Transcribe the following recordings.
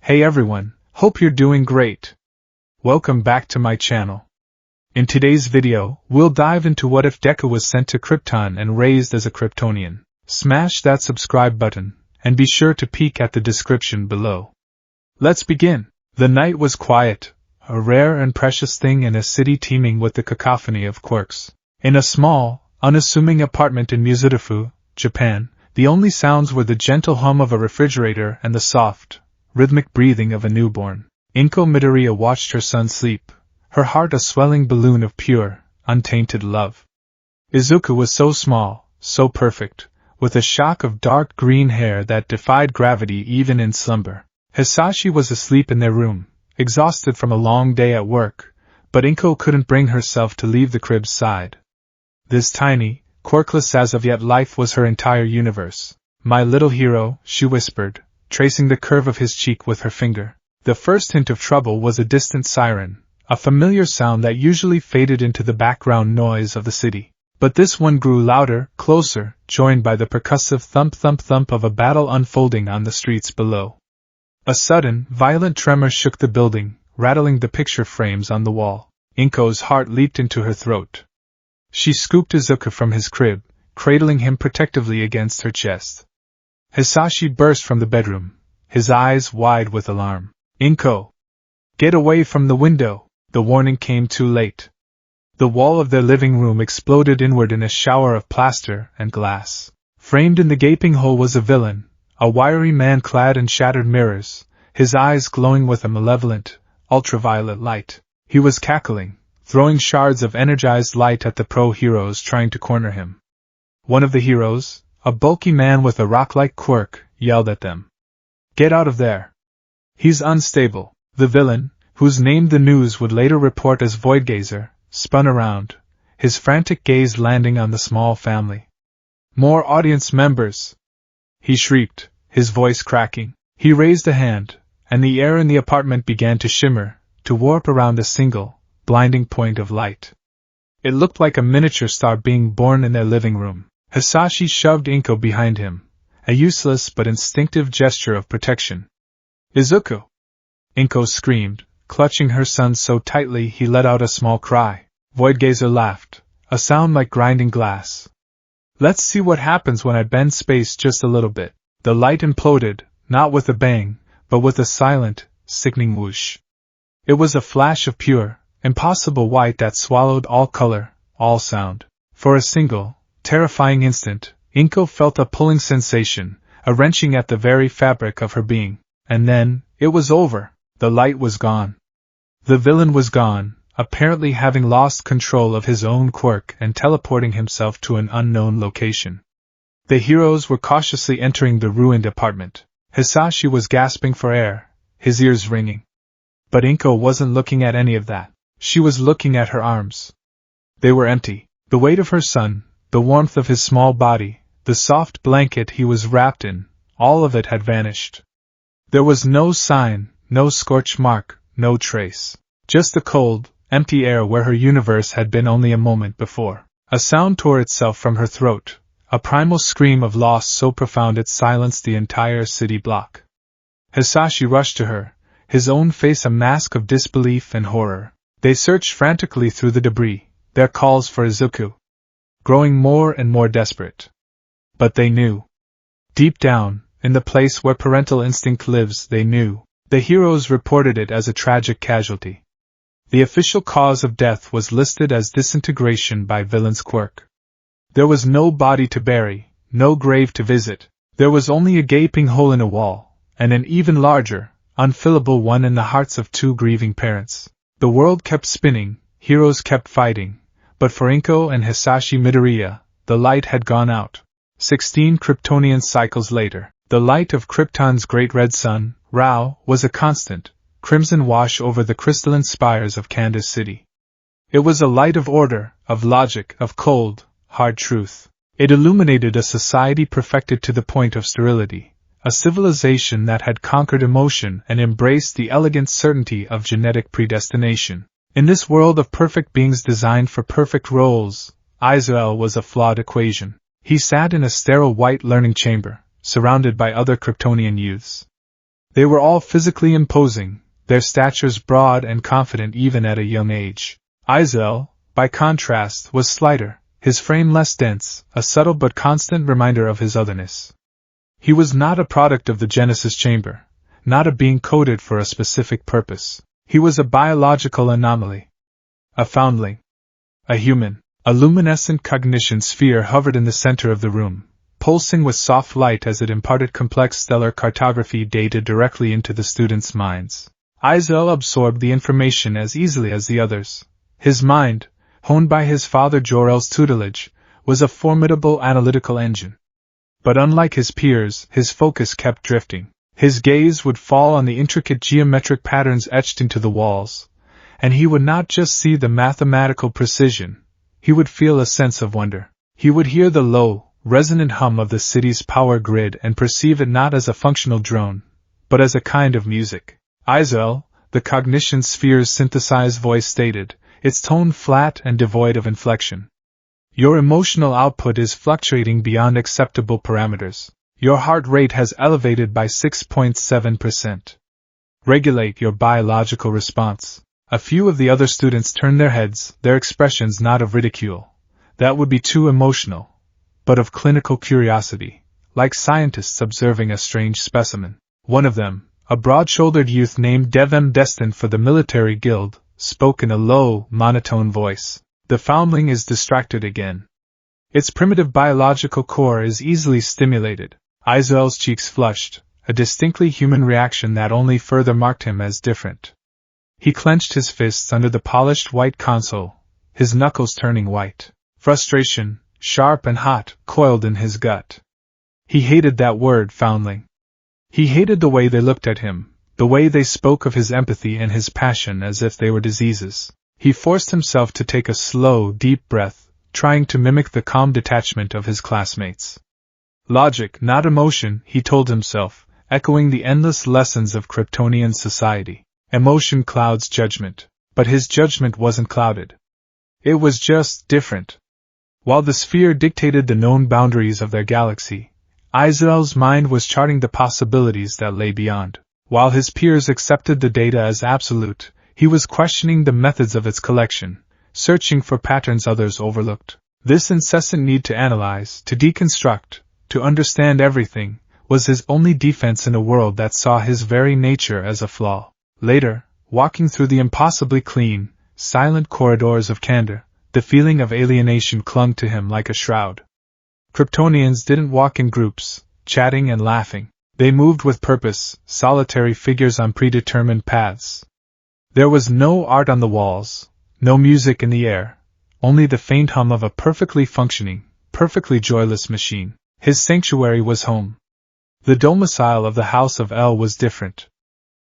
Hey everyone, hope you're doing great. Welcome back to my channel. In today's video, we'll dive into what if Deku was sent to Krypton and raised as a Kryptonian. Smash that subscribe button, and be sure to peek at the description below. Let's begin. The night was quiet, a rare and precious thing in a city teeming with the cacophony of quirks. In a small, unassuming apartment in Uzarufu, Japan, the only sounds were the gentle hum of a refrigerator and the soft, rhythmic breathing of a newborn. Inko Midoriya watched her son sleep, her heart a swelling balloon of pure, untainted love. Izuku was so small, so perfect, with a shock of dark green hair that defied gravity even in slumber. Hisashi was asleep in their room, exhausted from a long day at work, but Inko couldn't bring herself to leave the crib's side. This tiny, quirkless as of yet life was her entire universe. "My little hero," she whispered, tracing the curve of his cheek with her finger. The first hint of trouble was a distant siren, a familiar sound that usually faded into the background noise of the city. But this one grew louder, closer, joined by the percussive thump-thump-thump of a battle unfolding on the streets below. A sudden, violent tremor shook the building, rattling the picture frames on the wall. Inko's heart leaped into her throat. She scooped Izuku from his crib, cradling him protectively against her chest. Hisashi burst from the bedroom, his eyes wide with alarm. "Inko! Get away from the window!" The warning came too late. The wall of their living room exploded inward in a shower of plaster and glass. Framed in the gaping hole was a villain, a wiry man clad in shattered mirrors, his eyes glowing with a malevolent, ultraviolet light. He was cackling, throwing shards of energized light at the pro-heroes trying to corner him. One of the heroes, a bulky man with a rock-like quirk, yelled at them. "Get out of there! He's unstable." The villain, whose name the news would later report as Voidgazer, spun around, his frantic gaze landing on the small family. "More audience members!" he shrieked, his voice cracking. He raised a hand, and the air in the apartment began to shimmer, to warp around a single, blinding point of light. It looked like a miniature star being born in their living room. Hisashi shoved Inko behind him, a useless but instinctive gesture of protection. "Izuku!" Inko screamed, clutching her son so tightly he let out a small cry. Voidgazer laughed, a sound like grinding glass. "Let's see what happens when I bend space just a little bit." The light imploded, not with a bang, but with a silent, sickening whoosh. It was a flash of pure, impossible white that swallowed all color, all sound. For a single, terrifying instant, Inko felt a pulling sensation, a wrenching at the very fabric of her being. And then, it was over. The light was gone. The villain was gone, apparently having lost control of his own quirk and teleporting himself to an unknown location. The heroes were cautiously entering the ruined apartment. Hisashi was gasping for air, his ears ringing. But Inko wasn't looking at any of that. She was looking at her arms. They were empty. The weight of her son, the warmth of his small body, the soft blanket he was wrapped in, all of it had vanished. There was no sign, no scorch mark, no trace. Just the cold, empty air where her universe had been only a moment before. A sound tore itself from her throat, a primal scream of loss so profound it silenced the entire city block. Hisashi rushed to her, his own face a mask of disbelief and horror. They searched frantically through the debris, their calls for Izuku growing more and more desperate. But they knew. Deep down, in the place where parental instinct lives, they knew. The heroes reported it as a tragic casualty. The official cause of death was listed as disintegration by villain's quirk. There was no body to bury, no grave to visit. There was only a gaping hole in a wall, and an even larger, unfillable one in the hearts of two grieving parents. The world kept spinning, heroes kept fighting, but for Inko and Hisashi Midoriya, the light had gone out. 16 Kryptonian cycles later, the light of Krypton's great red sun, Rao, was a constant, crimson wash over the crystalline spires of Candace City. It was a light of order, of logic, of cold, hard truth. It illuminated a society perfected to the point of sterility, a civilization that had conquered emotion and embraced the elegant certainty of genetic predestination. In this world of perfect beings designed for perfect roles, Izuku was a flawed equation. He sat in a sterile white learning chamber, surrounded by other Kryptonian youths. They were all physically imposing, their statures broad and confident even at a young age. Izuku, by contrast, was slighter, his frame less dense, a subtle but constant reminder of his otherness. He was not a product of the Genesis chamber, not a being coded for a specific purpose. He was a biological anomaly. A foundling. A human. A luminescent cognition sphere hovered in the center of the room, pulsing with soft light as it imparted complex stellar cartography data directly into the students' minds. Izuku absorbed the information as easily as the others. His mind, honed by his father Jor-El's tutelage, was a formidable analytical engine. But unlike his peers, his focus kept drifting. His gaze would fall on the intricate geometric patterns etched into the walls, and he would not just see the mathematical precision, he would feel a sense of wonder. He would hear the low, resonant hum of the city's power grid and perceive it not as a functional drone, but as a kind of music. Izuku, the cognition sphere's synthesized voice stated, its tone flat and devoid of inflection. Your emotional output is fluctuating beyond acceptable parameters. Your heart rate has elevated by 6.7%. Regulate your biological response. A few of the other students turned their heads, their expressions not of ridicule. That would be too emotional. But of clinical curiosity, like scientists observing a strange specimen. One of them, a broad-shouldered youth named Devem destined for the military guild, spoke in a low, monotone voice. The foundling is distracted again. Its primitive biological core is easily stimulated. Izuku's cheeks flushed, a distinctly human reaction that only further marked him as different. He clenched his fists under the polished white console, his knuckles turning white. Frustration, sharp and hot, coiled in his gut. He hated that word, foundling. He hated the way they looked at him, the way they spoke of his empathy and his passion as if they were diseases. He forced himself to take a slow, deep breath, trying to mimic the calm detachment of his classmates. Logic, not emotion, he told himself, echoing the endless lessons of Kryptonian society. Emotion clouds judgment, but his judgment wasn't clouded. It was just different. While the sphere dictated the known boundaries of their galaxy, Izuku's mind was charting the possibilities that lay beyond. While his peers accepted the data as absolute, he was questioning the methods of its collection, searching for patterns others overlooked. This incessant need to analyze, to deconstruct, to understand everything, was his only defense in a world that saw his very nature as a flaw. Later, walking through the impossibly clean, silent corridors of Candor, the feeling of alienation clung to him like a shroud. Kryptonians didn't walk in groups, chatting and laughing. They moved with purpose, solitary figures on predetermined paths. There was no art on the walls, no music in the air, only the faint hum of a perfectly functioning, perfectly joyless machine. His sanctuary was home. The domicile of the House of El was different.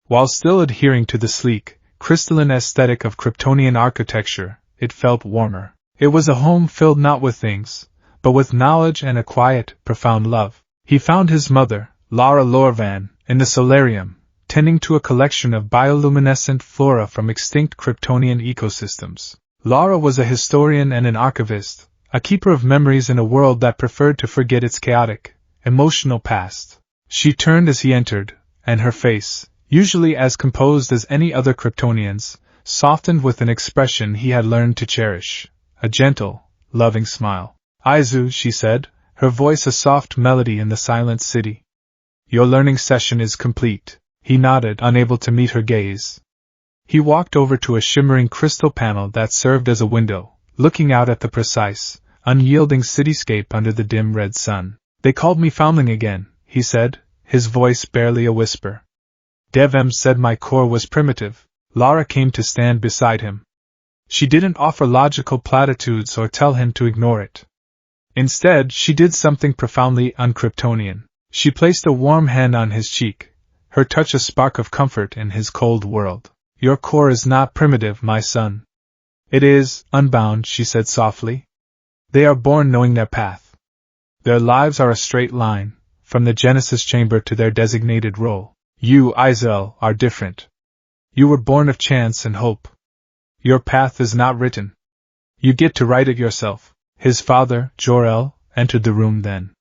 While still adhering to the sleek, crystalline aesthetic of Kryptonian architecture, it felt warmer. It was a home filled not with things, but with knowledge and a quiet, profound love. He found his mother, Lara Lorvan, in the solarium, tending to a collection of bioluminescent flora from extinct Kryptonian ecosystems. Lara was a historian and an archivist, a keeper of memories in a world that preferred to forget its chaotic, emotional past. She turned as he entered, and her face, usually as composed as any other Kryptonian's, softened with an expression he had learned to cherish, a gentle, loving smile. "Izu," she said, her voice a soft melody in the silent city. "Your learning session is complete." He nodded, unable to meet her gaze. He walked over to a shimmering crystal panel that served as a window, looking out at the precise, unyielding cityscape under the dim red sun. "They called me foundling again," he said, his voice barely a whisper. "Devem said my core was primitive." Lara came to stand beside him. She didn't offer logical platitudes or tell him to ignore it. Instead, she did something profoundly un-Kryptonian. She placed a warm hand on his cheek, her touch a spark of comfort in his cold world. "Your core is not primitive, my son. It is unbound," she said softly. "They are born knowing their path. Their lives are a straight line, from the Genesis chamber to their designated role. You, Izuku, are different. You were born of chance and hope. Your path is not written. You get to write it yourself." His father, Jor-El, entered the room then.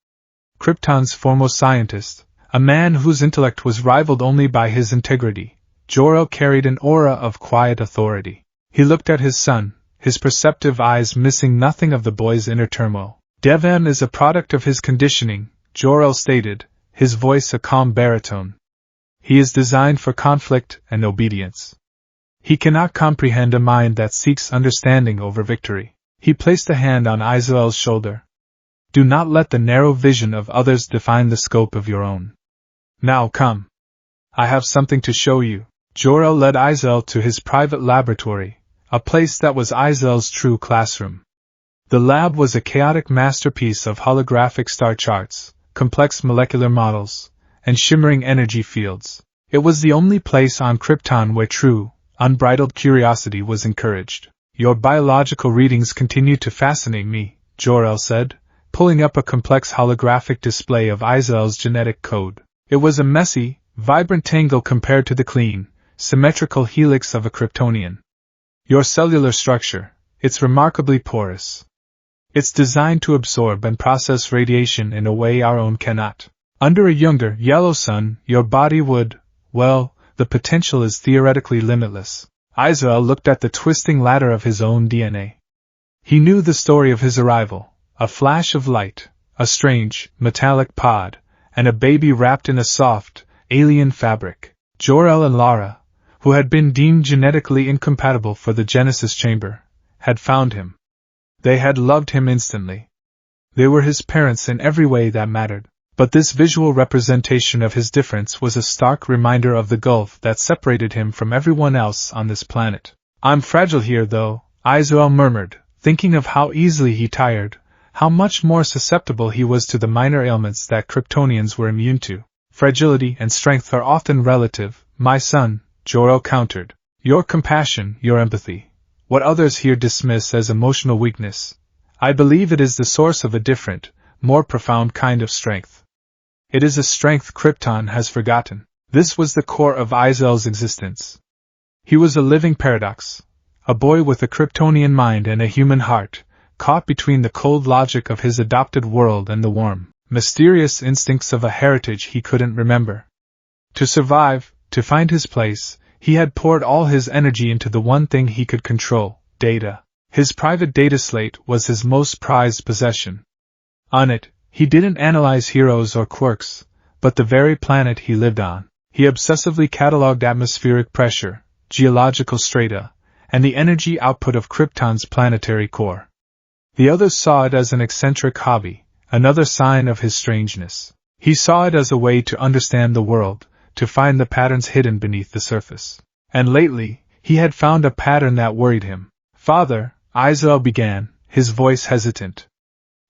Krypton's foremost scientist, A man whose intellect was rivaled only by his integrity, Jor-El carried an aura of quiet authority. He looked at his son, his perceptive eyes missing nothing of the boy's inner turmoil. Devan is a product of his conditioning, Jor-El stated, his voice a calm baritone. He is designed for conflict and obedience. He cannot comprehend a mind that seeks understanding over victory. He placed a hand on Izuel's shoulder. Do not let the narrow vision of others define the scope of your own. Now come. I have something to show you. Jor-El led Izuel to his private laboratory, a place that was Izuel's true classroom. The lab was a chaotic masterpiece of holographic star charts, complex molecular models, and shimmering energy fields. It was the only place on Krypton where true, unbridled curiosity was encouraged. Your biological readings continue to fascinate me, Jor-El said, pulling up a complex holographic display of Izuel's genetic code. It was a messy, vibrant tangle compared to the clean, symmetrical helix of a Kryptonian. Your cellular structure, it's remarkably porous. It's designed to absorb and process radiation in a way our own cannot. Under a younger, yellow sun, your body would, well, the potential is theoretically limitless. Izuel looked at the twisting ladder of his own DNA. He knew the story of his arrival, a flash of light, a strange, metallic pod, and a baby wrapped in a soft, alien fabric. Jor-El and Lara, who had been deemed genetically incompatible for the Genesis chamber, had found him. They had loved him instantly. They were his parents in every way that mattered. But this visual representation of his difference was a stark reminder of the gulf that separated him from everyone else on this planet. I'm fragile here, though, Izuel murmured, thinking of how easily he tired, how much more susceptible he was to the minor ailments that Kryptonians were immune to. Fragility and strength are often relative, my son, Jor-El countered. Your compassion, your empathy, what others here dismiss as emotional weakness, I believe it is the source of a different, more profound kind of strength. It is a strength Krypton has forgotten. This was the core of Izuel's existence. He was a living paradox, a boy with a Kryptonian mind and a human heart, caught between the cold logic of his adopted world and the warm, mysterious instincts of a heritage he couldn't remember. To survive, to find his place, he had poured all his energy into the one thing he could control, data. His private data slate was his most prized possession. On it, he didn't analyze heroes or quirks, but the very planet he lived on. He obsessively cataloged atmospheric pressure, geological strata, and the energy output of Krypton's planetary core. The others saw it as an eccentric hobby, another sign of his strangeness. He saw it as a way to understand the world, to find the patterns hidden beneath the surface. And lately, he had found a pattern that worried him. Father, Izuel began, his voice hesitant.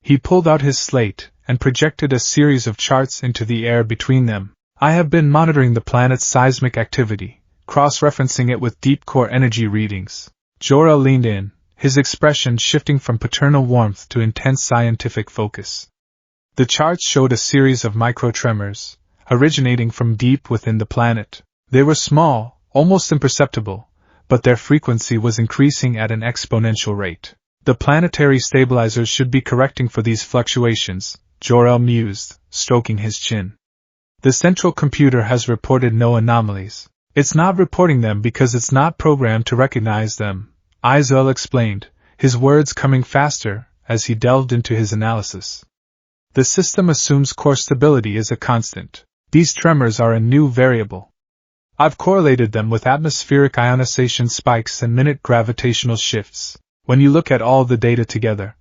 He pulled out his slate and projected a series of charts into the air between them. I have been monitoring the planet's seismic activity, cross-referencing it with deep core energy readings. Jor-El leaned in, his expression shifting from paternal warmth to intense scientific focus. The charts showed a series of microtremors, originating from deep within the planet. They were small, almost imperceptible, but their frequency was increasing at an exponential rate. The planetary stabilizers should be correcting for these fluctuations, Jor-El mused, stroking his chin. The central computer has reported no anomalies. It's not reporting them because it's not programmed to recognize them, Izuel explained, his words coming faster as he delved into his analysis. The system assumes core stability is a constant. These tremors are a new variable. I've correlated them with atmospheric ionization spikes and minute gravitational shifts. When you look at all the data together.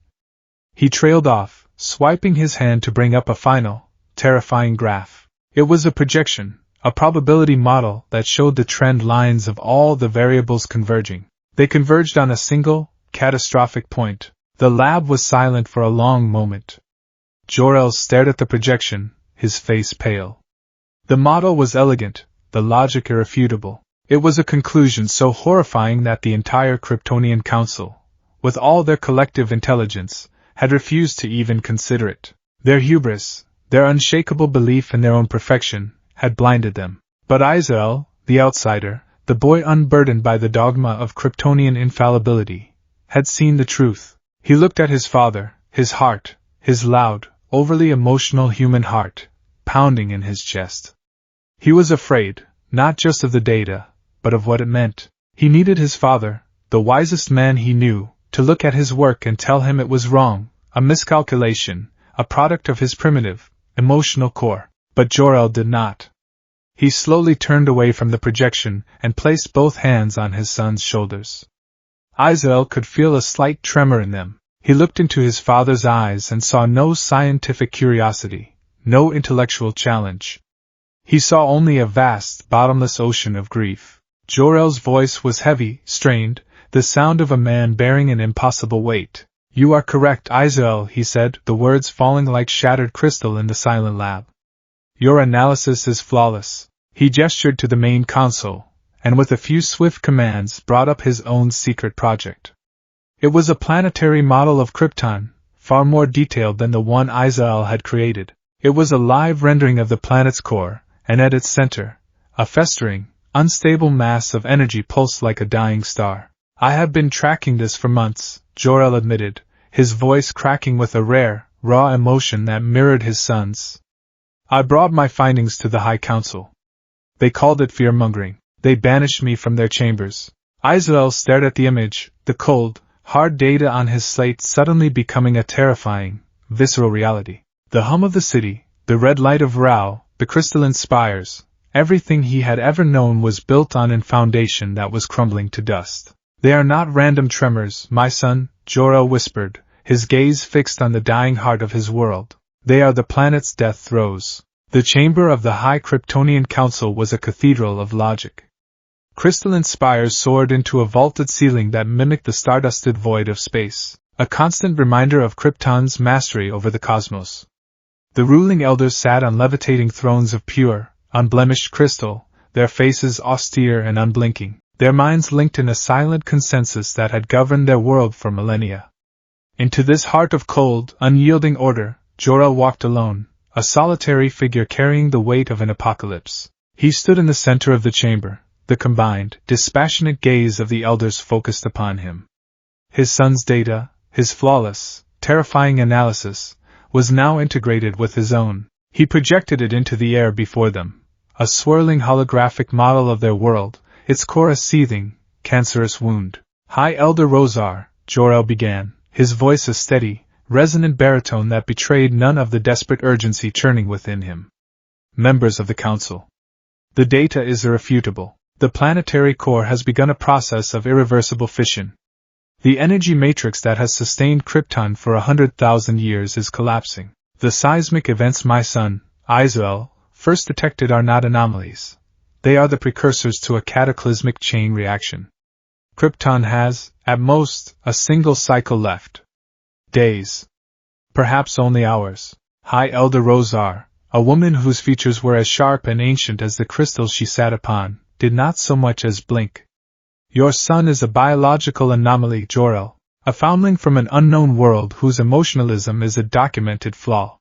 He trailed off, swiping his hand to bring up a final, terrifying graph. It was a projection, a probability model that showed the trend lines of all the variables converging. They converged on a single, catastrophic point. The lab was silent for a long moment. Jor-El stared at the projection, his face pale. The model was elegant, the logic irrefutable. It was a conclusion so horrifying that the entire Kryptonian Council, with all their collective intelligence, had refused to even consider it. Their hubris, their unshakable belief in their own perfection, had blinded them. But Izuel, the outsider, the boy unburdened by the dogma of Kryptonian infallibility, had seen the truth. He looked at his father, his heart, his loud, overly emotional human heart, pounding in his chest. He was afraid, not just of the data, but of what it meant. He needed his father, the wisest man he knew, to look at his work and tell him it was wrong, a miscalculation, a product of his primitive, emotional core. But Jor-El did not. He slowly turned away from the projection and placed both hands on his son's shoulders. Izuku could feel a slight tremor in them. He looked into his father's eyes and saw no scientific curiosity, no intellectual challenge. He saw only a vast, bottomless ocean of grief. Jor-El's voice was heavy, strained, the sound of a man bearing an impossible weight. "You are correct, Izuku," he said, the words falling like shattered crystal in the silent lab. "Your analysis is flawless." He gestured to the main console, and with a few swift commands brought up his own secret project. It was a planetary model of Krypton, far more detailed than the one Izuku had created. It was a live rendering of the planet's core, and at its center, a festering, unstable mass of energy pulsed like a dying star. "I have been tracking this for months," Jor-El admitted, his voice cracking with a rare, raw emotion that mirrored his son's. "I brought my findings to the High Council. They called it fear-mongering. They banished me from their chambers." Izuku stared at the image, the cold, hard data on his slate suddenly becoming a terrifying, visceral reality. The hum of the city, the red light of Rao, the crystalline spires, everything he had ever known was built on a foundation that was crumbling to dust. "They are not random tremors, my son," Jor-El whispered, his gaze fixed on the dying heart of his world. "They are the planet's death throes." The chamber of the High Kryptonian Council was a cathedral of logic. Crystalline spires soared into a vaulted ceiling that mimicked the stardusted void of space, a constant reminder of Krypton's mastery over the cosmos. The ruling elders sat on levitating thrones of pure, unblemished crystal, their faces austere and unblinking, their minds linked in a silent consensus that had governed their world for millennia. Into this heart of cold, unyielding order, Jor-El walked alone, a solitary figure carrying the weight of an apocalypse. He stood in the center of the chamber, the combined, dispassionate gaze of the elders focused upon him. His son's data, his flawless, terrifying analysis, was now integrated with his own. He projected it into the air before them, a swirling holographic model of their world, its core a seething, cancerous wound. "High Elder Rosar," Jor-El began, his voice a steady, resonant baritone that betrayed none of the desperate urgency churning within him. "Members of the Council. The data is irrefutable. The planetary core has begun a process of irreversible fission. The energy matrix that has sustained Krypton for 100,000 years is collapsing. The seismic events my son, Izuku, first detected are not anomalies. They are the precursors to a cataclysmic chain reaction. Krypton has, at most, a single cycle left. Days. Perhaps only hours." High Elder Rosar, a woman whose features were as sharp and ancient as the crystal she sat upon, did not so much as blink. "Your son is a biological anomaly, Jor-El, a foundling from an unknown world whose emotionalism is a documented flaw.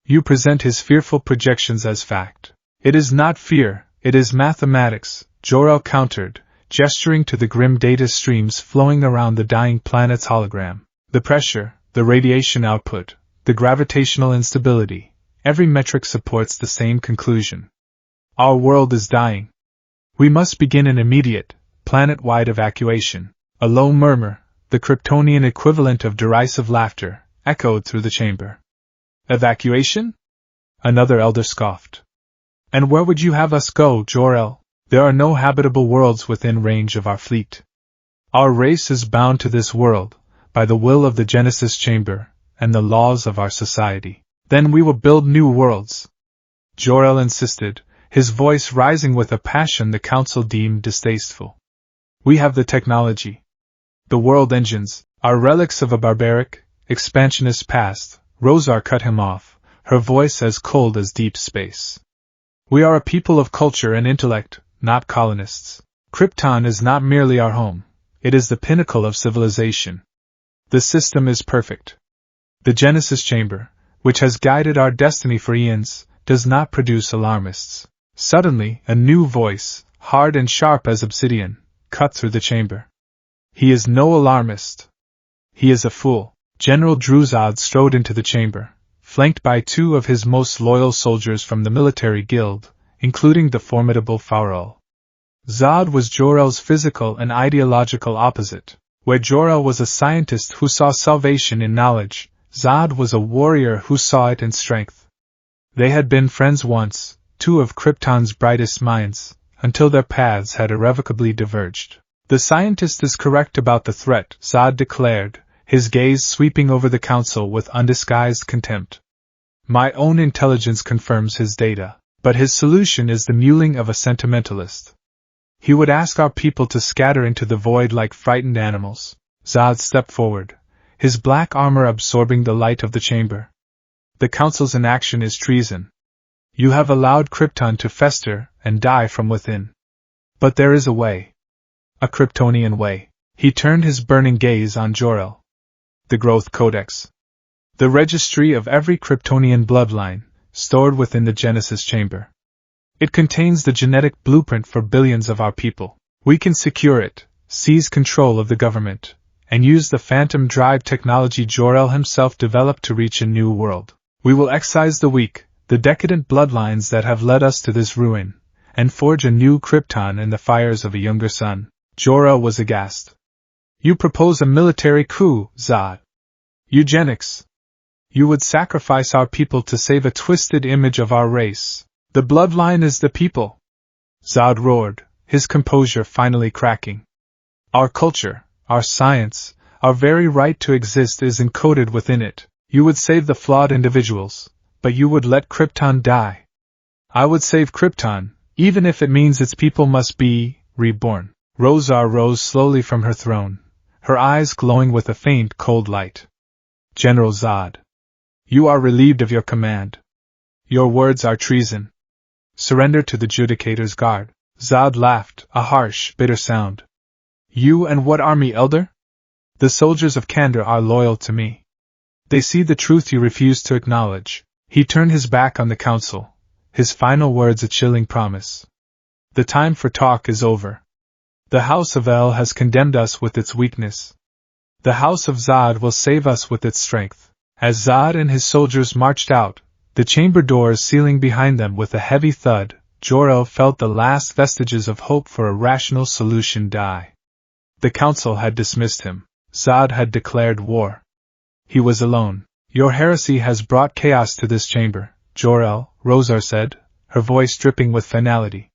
You present his fearful projections as fact. It is not fear, it is mathematics," Jor-El countered, gesturing to the grim data streams flowing around the dying planet's hologram. "The pressure, the radiation output, the gravitational instability, every metric supports the same conclusion. Our world is dying. We must begin an immediate, planet-wide evacuation." A low murmur, the Kryptonian equivalent of derisive laughter, echoed through the chamber. "Evacuation?" Another elder scoffed. "And where would you have us go, Jor-El? There are no habitable worlds within range of our fleet. Our race is bound to this world, by the will of the Genesis Chamber, and the laws of our society. Then we will build new worlds," Jor-El insisted, his voice rising with a passion the council deemed distasteful. "We have the technology. The world engines are relics of a barbaric, expansionist past," Rosar cut him off, her voice as cold as deep space. "We are a people of culture and intellect, not colonists. Krypton is not merely our home, it is the pinnacle of civilization. The system is perfect. The Genesis Chamber, which has guided our destiny for eons, does not produce alarmists." Suddenly, a new voice, hard and sharp as obsidian, cut through the chamber. "He is no alarmist. He is a fool." General Druzad strode into the chamber, flanked by 2 of his most loyal soldiers from the military guild, including the formidable Farol. Zod was Jor-El's physical and ideological opposite. Where Jor-El was a scientist who saw salvation in knowledge, Zod was a warrior who saw it in strength. They had been friends once, 2 of Krypton's brightest minds, until their paths had irrevocably diverged. The scientist is correct about the threat, Zod declared, his gaze sweeping over the council with undisguised contempt. My own intelligence confirms his data, but his solution is the mewling of a sentimentalist. He would ask our people to scatter into the void like frightened animals. Zod stepped forward, his black armor absorbing the light of the chamber. The council's inaction is treason. You have allowed Krypton to fester and die from within. But there is a way. A Kryptonian way. He turned his burning gaze on Jor-El. The Growth Codex. The registry of every Kryptonian bloodline, stored within the Genesis chamber. It contains the genetic blueprint for billions of our people. We can secure it, seize control of the government, and use the phantom drive technology Jor-El himself developed to reach a new world. We will excise the weak, the decadent bloodlines that have led us to this ruin, and forge a new Krypton in the fires of a younger sun. Jor-El was aghast. You propose a military coup, Zod. Eugenics. You would sacrifice our people to save a twisted image of our race. The bloodline is the people. Zod roared, his composure finally cracking. Our culture, our science, our very right to exist is encoded within it. You would save the flawed individuals, but you would let Krypton die. I would save Krypton, even if it means its people must be reborn. Rozar rose slowly from her throne, her eyes glowing with a faint cold light. General Zod. You are relieved of your command. Your words are treason. Surrender to the Judicator's guard. Zod laughed, a harsh, bitter sound. You and what army, Elder? The soldiers of Kandor are loyal to me. They see the truth you refuse to acknowledge. He turned his back on the council, his final words a chilling promise. The time for talk is over. The House of El has condemned us with its weakness. The House of Zod will save us with its strength. As Zod and his soldiers marched out, the chamber doors sealing behind them with a heavy thud, Jor-El felt the last vestiges of hope for a rational solution die. The council had dismissed him. Zod had declared war. He was alone. Your heresy has brought chaos to this chamber, Jor-El, Rozar said, her voice dripping with finality.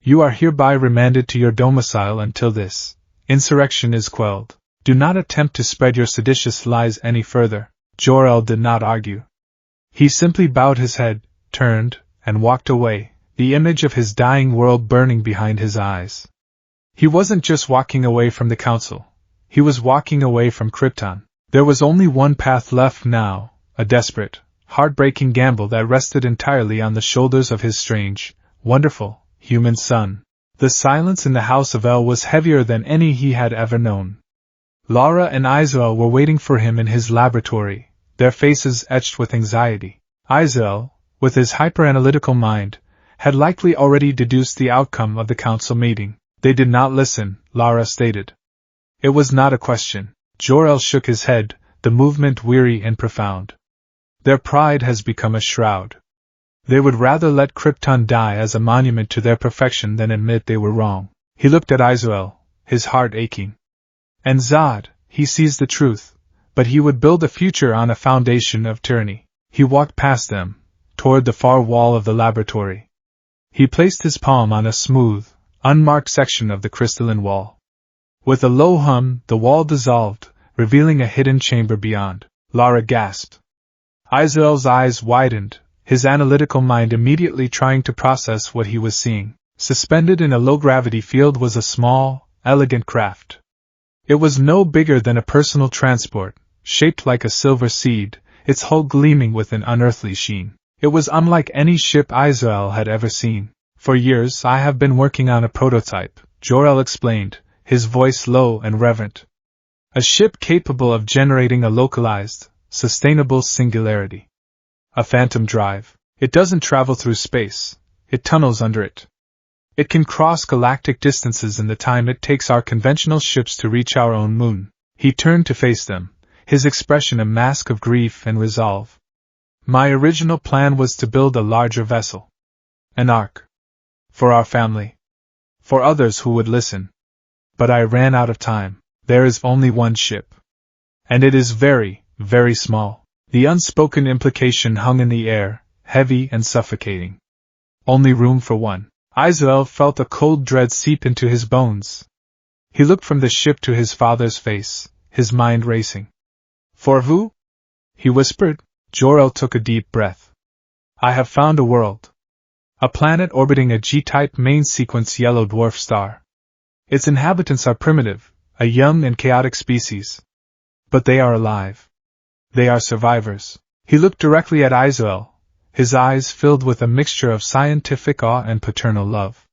You are hereby remanded to your domicile until this insurrection is quelled. Do not attempt to spread your seditious lies any further. Jor-El did not argue. He simply bowed his head, turned, and walked away, the image of his dying world burning behind his eyes. He wasn't just walking away from the council. He was walking away from Krypton. There was only one path left now, a desperate, heartbreaking gamble that rested entirely on the shoulders of his strange, wonderful, human son. The silence in the House of El was heavier than any he had ever known. Lara and Izuku were waiting for him in his laboratory, their faces etched with anxiety. Izuku, with his hyper-analytical mind, had likely already deduced the outcome of the council meeting. They did not listen, Lara stated. It was not a question. Jor-El shook his head, the movement weary and profound. Their pride has become a shroud. They would rather let Krypton die as a monument to their perfection than admit they were wrong. He looked at Izuku, his heart aching. And Zod, he sees the truth, but he would build a future on a foundation of tyranny. He walked past them, toward the far wall of the laboratory. He placed his palm on a smooth, unmarked section of the crystalline wall. With a low hum, the wall dissolved, revealing a hidden chamber beyond. Lara gasped. Izuku's eyes widened, his analytical mind immediately trying to process what he was seeing. Suspended in a low-gravity field was a small, elegant craft. It was no bigger than a personal transport, shaped like a silver seed, its hull gleaming with an unearthly sheen. It was unlike any ship Izuku had ever seen. For years I have been working on a prototype, Jor-El explained, his voice low and reverent. A ship capable of generating a localized, sustainable singularity. A phantom drive. It doesn't travel through space, it tunnels under it. It can cross galactic distances in the time it takes our conventional ships to reach our own moon. He turned to face them, his expression a mask of grief and resolve. My original plan was to build a larger vessel. An ark. For our family. For others who would listen. But I ran out of time. There is only one ship. And it is very, very small. The unspoken implication hung in the air, heavy and suffocating. Only room for one. Izuku felt a cold dread seep into his bones. He looked from the ship to his father's face, his mind racing. For who? He whispered. Jor-El took a deep breath. I have found a world. A planet orbiting a G-type main sequence yellow dwarf star. Its inhabitants are primitive, a young and chaotic species. But they are alive. They are survivors. He looked directly at Izuku, his eyes filled with a mixture of scientific awe and paternal love.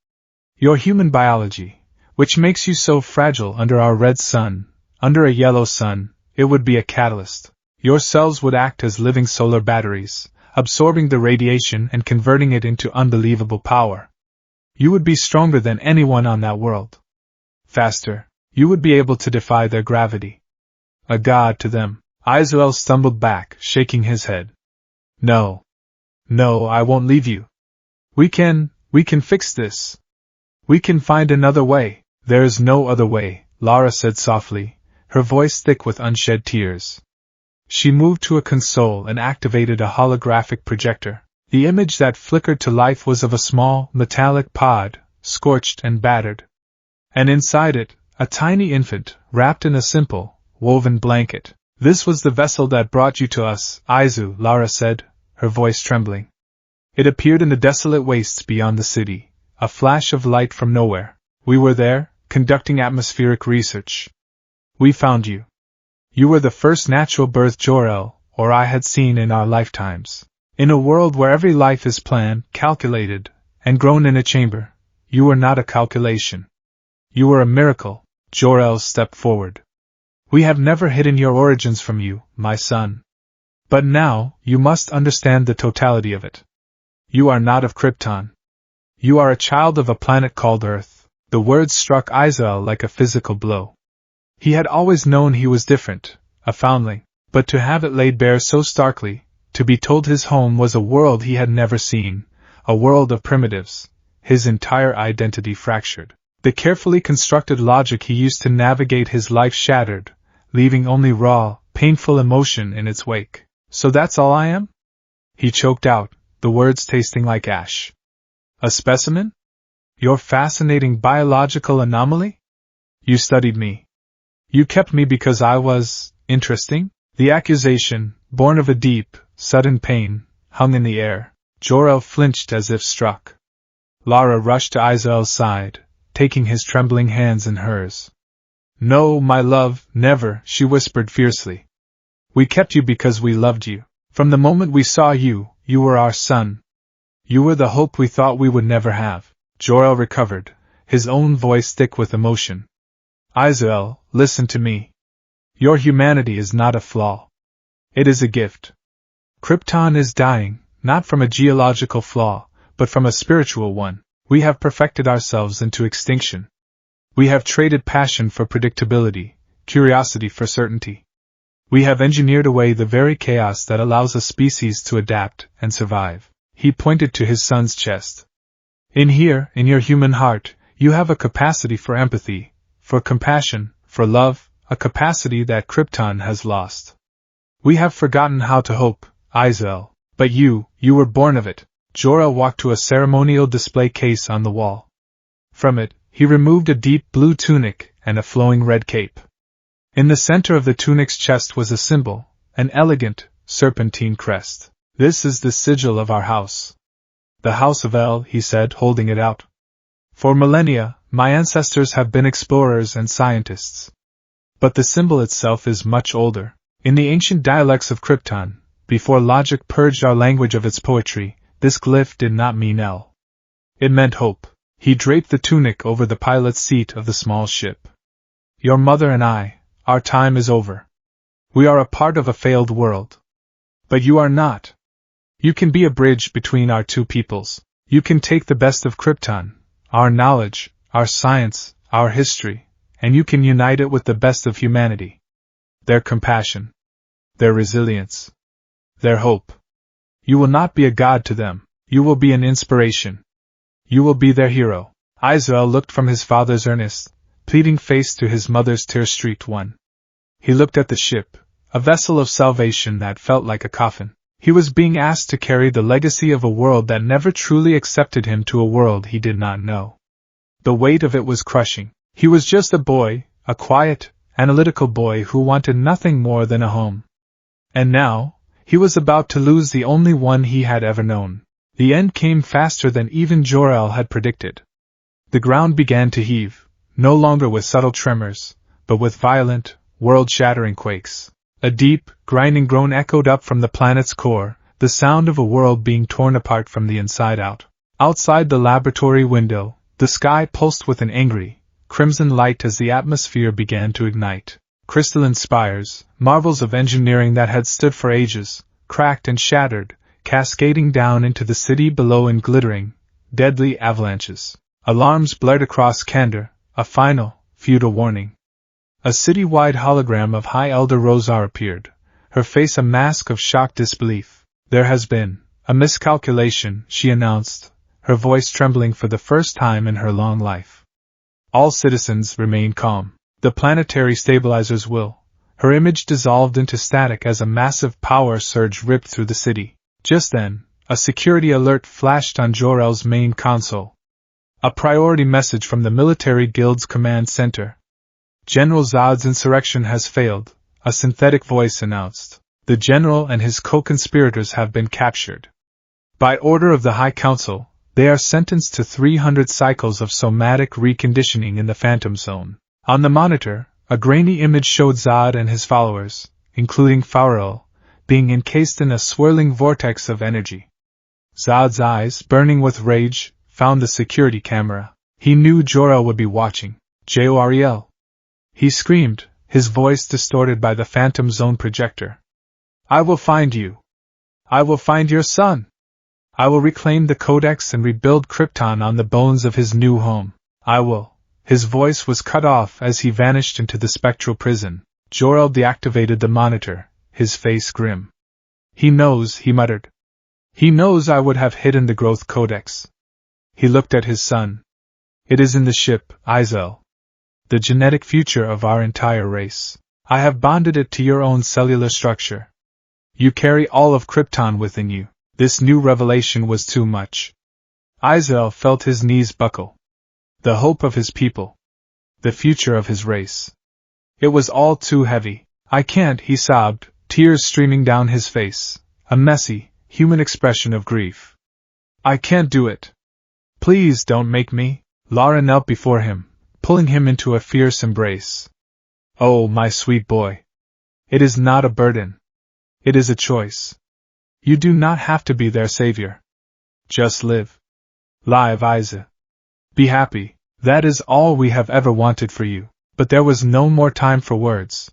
Your human biology, which makes you so fragile under our red sun, under a yellow sun, it would be a catalyst. Your cells would act as living solar batteries, absorbing the radiation and converting it into unbelievable power. You would be stronger than anyone on that world. Faster, you would be able to defy their gravity. A god to them. Izuku stumbled back, shaking his head. No. No, I won't leave you. We can fix this. We can find another way. There is no other way, Lara said softly, her voice thick with unshed tears. She moved to a console and activated a holographic projector. The image that flickered to life was of a small, metallic pod, scorched and battered. And inside it, a tiny infant, wrapped in a simple, woven blanket. This was the vessel that brought you to us, Izuku, Lara said, her voice trembling. It appeared in the desolate wastes beyond the city, a flash of light from nowhere. We were there, conducting atmospheric research. We found you. You were the first natural birth Jor-El, or I had seen in our lifetimes. In a world where every life is planned, calculated, and grown in a chamber, you were not a calculation. You were a miracle. Jor-El stepped forward. We have never hidden your origins from you, my son. But now, you must understand the totality of it. You are not of Krypton. You are a child of a planet called Earth. The words struck Izuku like a physical blow. He had always known he was different, a foundling, but to have it laid bare so starkly, to be told his home was a world he had never seen, a world of primitives, his entire identity fractured. The carefully constructed logic he used to navigate his life shattered, leaving only raw, painful emotion in its wake. So that's all I am? He choked out, the words tasting like ash. A specimen? Your fascinating biological anomaly? You studied me. You kept me because I was interesting? The accusation, born of a deep, sudden pain, hung in the air. Jor-El flinched as if struck. Lara rushed to Izuku's side, taking his trembling hands in hers. No, my love, never, she whispered fiercely. We kept you because we loved you. From the moment we saw you, you were our son. You were the hope we thought we would never have. Jor-El recovered, his own voice thick with emotion. Izuku, listen to me. Your humanity is not a flaw. It is a gift. Krypton is dying, not from a geological flaw, but from a spiritual one. We have perfected ourselves into extinction. We have traded passion for predictability, curiosity for certainty. We have engineered away the very chaos that allows a species to adapt and survive. He pointed to his son's chest. In here, in your human heart, you have a capacity for empathy, for compassion, for love, a capacity that Krypton has lost. We have forgotten how to hope, Izuku, but you were born of it. Jor-El walked to a ceremonial display case on the wall. From it, he removed a deep blue tunic and a flowing red cape. In the center of the tunic's chest was a symbol, an elegant, serpentine crest. This is the sigil of our house. The House of El, he said, holding it out. For millennia, my ancestors have been explorers and scientists. But the symbol itself is much older. In the ancient dialects of Krypton, before logic purged our language of its poetry, this glyph did not mean El. It meant hope. He draped the tunic over the pilot's seat of the small ship. Your mother and I, our time is over. We are a part of a failed world. But you are not. You can be a bridge between our two peoples. You can take the best of Krypton, our knowledge, our science, our history, and you can unite it with the best of humanity. Their compassion. Their resilience. Their hope. You will not be a god to them. You will be an inspiration. You will be their hero. Izuku looked from his father's earnest, pleading face to his mother's tear-streaked one. He looked at the ship, a vessel of salvation that felt like a coffin. He was being asked to carry the legacy of a world that never truly accepted him to a world he did not know. The weight of it was crushing. He was just a boy, a quiet, analytical boy who wanted nothing more than a home. And now, he was about to lose the only one he had ever known. The end came faster than even Jor-El had predicted. The ground began to heave, no longer with subtle tremors, but with violent, world-shattering quakes. A deep, grinding groan echoed up from the planet's core, the sound of a world being torn apart from the inside out. Outside the laboratory window, the sky pulsed with an angry, crimson light as the atmosphere began to ignite. Crystalline spires, marvels of engineering that had stood for ages, cracked and shattered, cascading down into the city below in glittering, deadly avalanches. Alarms blared across Kandor, a final, futile warning. A city-wide hologram of High Elder Rosar appeared, her face a mask of shocked disbelief. There has been a miscalculation, she announced, her voice trembling for the first time in her long life. All citizens remain calm. The planetary stabilizers will. Her image dissolved into static as a massive power surge ripped through the city. Just then, a security alert flashed on Jor-El's main console. A priority message from the Military Guild's command center. General Zod's insurrection has failed, a synthetic voice announced. The general and his co-conspirators have been captured. By order of the High Council, they are sentenced to 300 cycles of somatic reconditioning in the Phantom Zone. On the monitor, a grainy image showed Zod and his followers, including Fauril, being encased in a swirling vortex of energy. Zod's eyes, burning with rage, found the security camera. He knew Jor-El would be watching. Jor-El. He screamed, his voice distorted by the Phantom Zone projector. I will find you. I will find your son. I will reclaim the Codex and rebuild Krypton on the bones of his new home. I will. His voice was cut off as he vanished into the spectral prison. Jor-El deactivated the monitor, his face grim. He knows, he muttered. He knows I would have hidden the growth codex. He looked at his son. It is in the ship, Izuku. The genetic future of our entire race. I have bonded it to your own cellular structure. You carry all of Krypton within you. This new revelation was too much. Izuku felt his knees buckle. The hope of his people. The future of his race. It was all too heavy. I can't, he sobbed, tears streaming down his face, a messy, human expression of grief. I can't do it. Please don't make me. Lara knelt before him, pulling him into a fierce embrace. Oh, my sweet boy. It is not a burden. It is a choice. You do not have to be their savior. Just live. Live, Izuku. Be happy. That is all we have ever wanted for you. But there was no more time for words.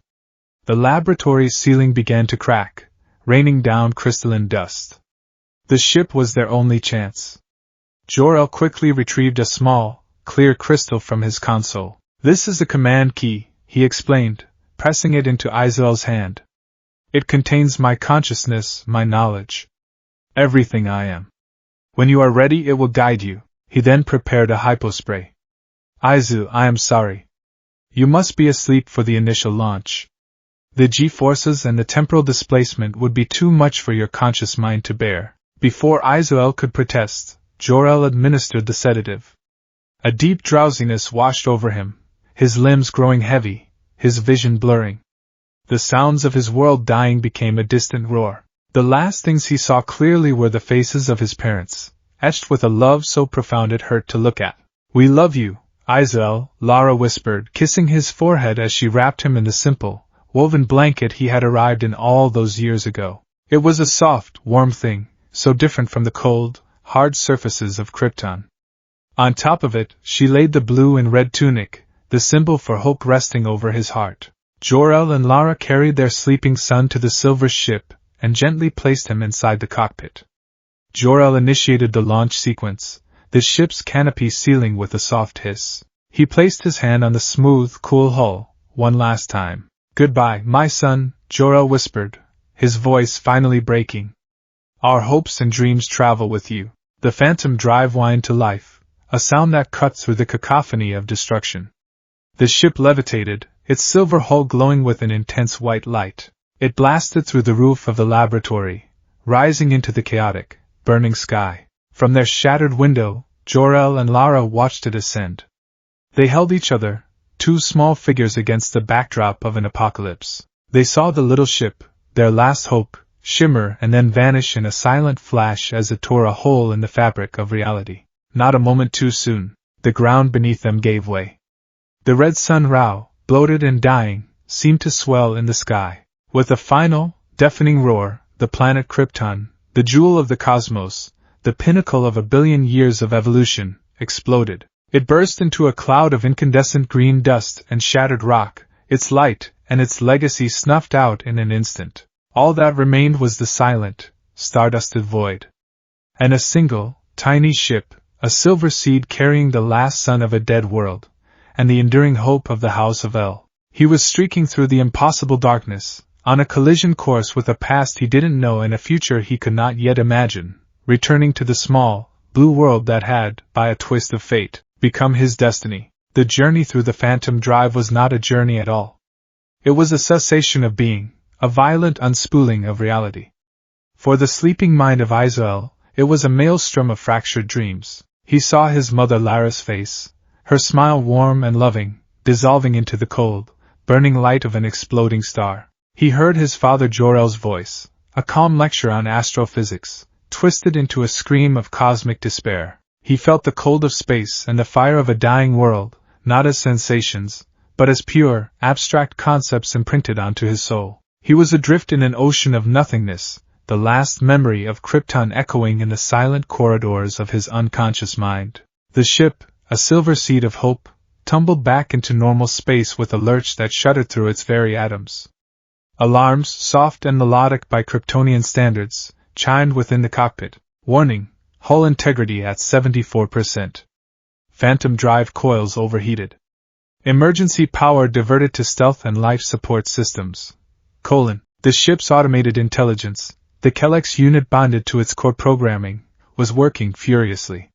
The laboratory's ceiling began to crack, raining down crystalline dust. The ship was their only chance. Jor-El quickly retrieved a small, clear crystal from his console. This is a command key, he explained, pressing it into Izuku's hand. It contains my consciousness, my knowledge. Everything I am. When you are ready it will guide you. He then prepared a hypospray. Izuku, I am sorry. You must be asleep for the initial launch. The G-forces and the temporal displacement would be too much for your conscious mind to bear. Before Izuku could protest, Jor-El administered the sedative. A deep drowsiness washed over him, his limbs growing heavy, his vision blurring. The sounds of his world dying became a distant roar. The last things he saw clearly were the faces of his parents, etched with a love so profound it hurt to look at. We love you, Izuku, Lara whispered, kissing his forehead as she wrapped him in the simple, woven blanket he had arrived in all those years ago. It was a soft, warm thing, so different from the cold, hard surfaces of Krypton. On top of it, she laid the blue and red tunic, the symbol for hope resting over his heart. Jor-El and Lara carried their sleeping son to the silver ship and gently placed him inside the cockpit. Jor-El initiated the launch sequence, the ship's canopy sealing with a soft hiss. He placed his hand on the smooth, cool hull, one last time. Goodbye, my son, Jor-El whispered, his voice finally breaking. Our hopes and dreams travel with you. The phantom drive whined to life, a sound that cut through the cacophony of destruction. The ship levitated, its silver hull glowing with an intense white light. It blasted through the roof of the laboratory, rising into the chaotic, burning sky. From their shattered window, Jor-El and Lara watched it ascend. They held each other, two small figures against the backdrop of an apocalypse. They saw the little ship, their last hope, shimmer and then vanish in a silent flash as it tore a hole in the fabric of reality. Not a moment too soon, the ground beneath them gave way. The red sun Rao, bloated and dying, seemed to swell in the sky. With a final, deafening roar, the planet Krypton, the jewel of the cosmos, the pinnacle of 1 billion years of evolution, exploded. It burst into a cloud of incandescent green dust and shattered rock, its light and its legacy snuffed out in an instant. All that remained was the silent, stardusted void. And a single, tiny ship, a silver seed carrying the last son of a dead world, and the enduring hope of the House of El. He was streaking through the impossible darkness, on a collision course with a past he didn't know and a future he could not yet imagine, returning to the small, blue world that had, by a twist of fate, become his destiny. The journey through the phantom drive was not a journey at all. It was a cessation of being, a violent unspooling of reality. For the sleeping mind of Izuku, it was a maelstrom of fractured dreams. He saw his mother Lara's face, her smile warm and loving, dissolving into the cold, burning light of an exploding star. He heard his father Jor-El's voice, a calm lecture on astrophysics, twisted into a scream of cosmic despair. He felt the cold of space and the fire of a dying world, not as sensations, but as pure, abstract concepts imprinted onto his soul. He was adrift in an ocean of nothingness, the last memory of Krypton echoing in the silent corridors of his unconscious mind. The ship, a silver seed of hope, tumbled back into normal space with a lurch that shuddered through its very atoms. Alarms, soft and melodic by Kryptonian standards, chimed within the cockpit. Warning, hull integrity at 74%. Phantom drive coils overheated. Emergency power diverted to stealth and life support systems. The ship's automated intelligence, the Kellex unit bonded to its core programming, was working furiously.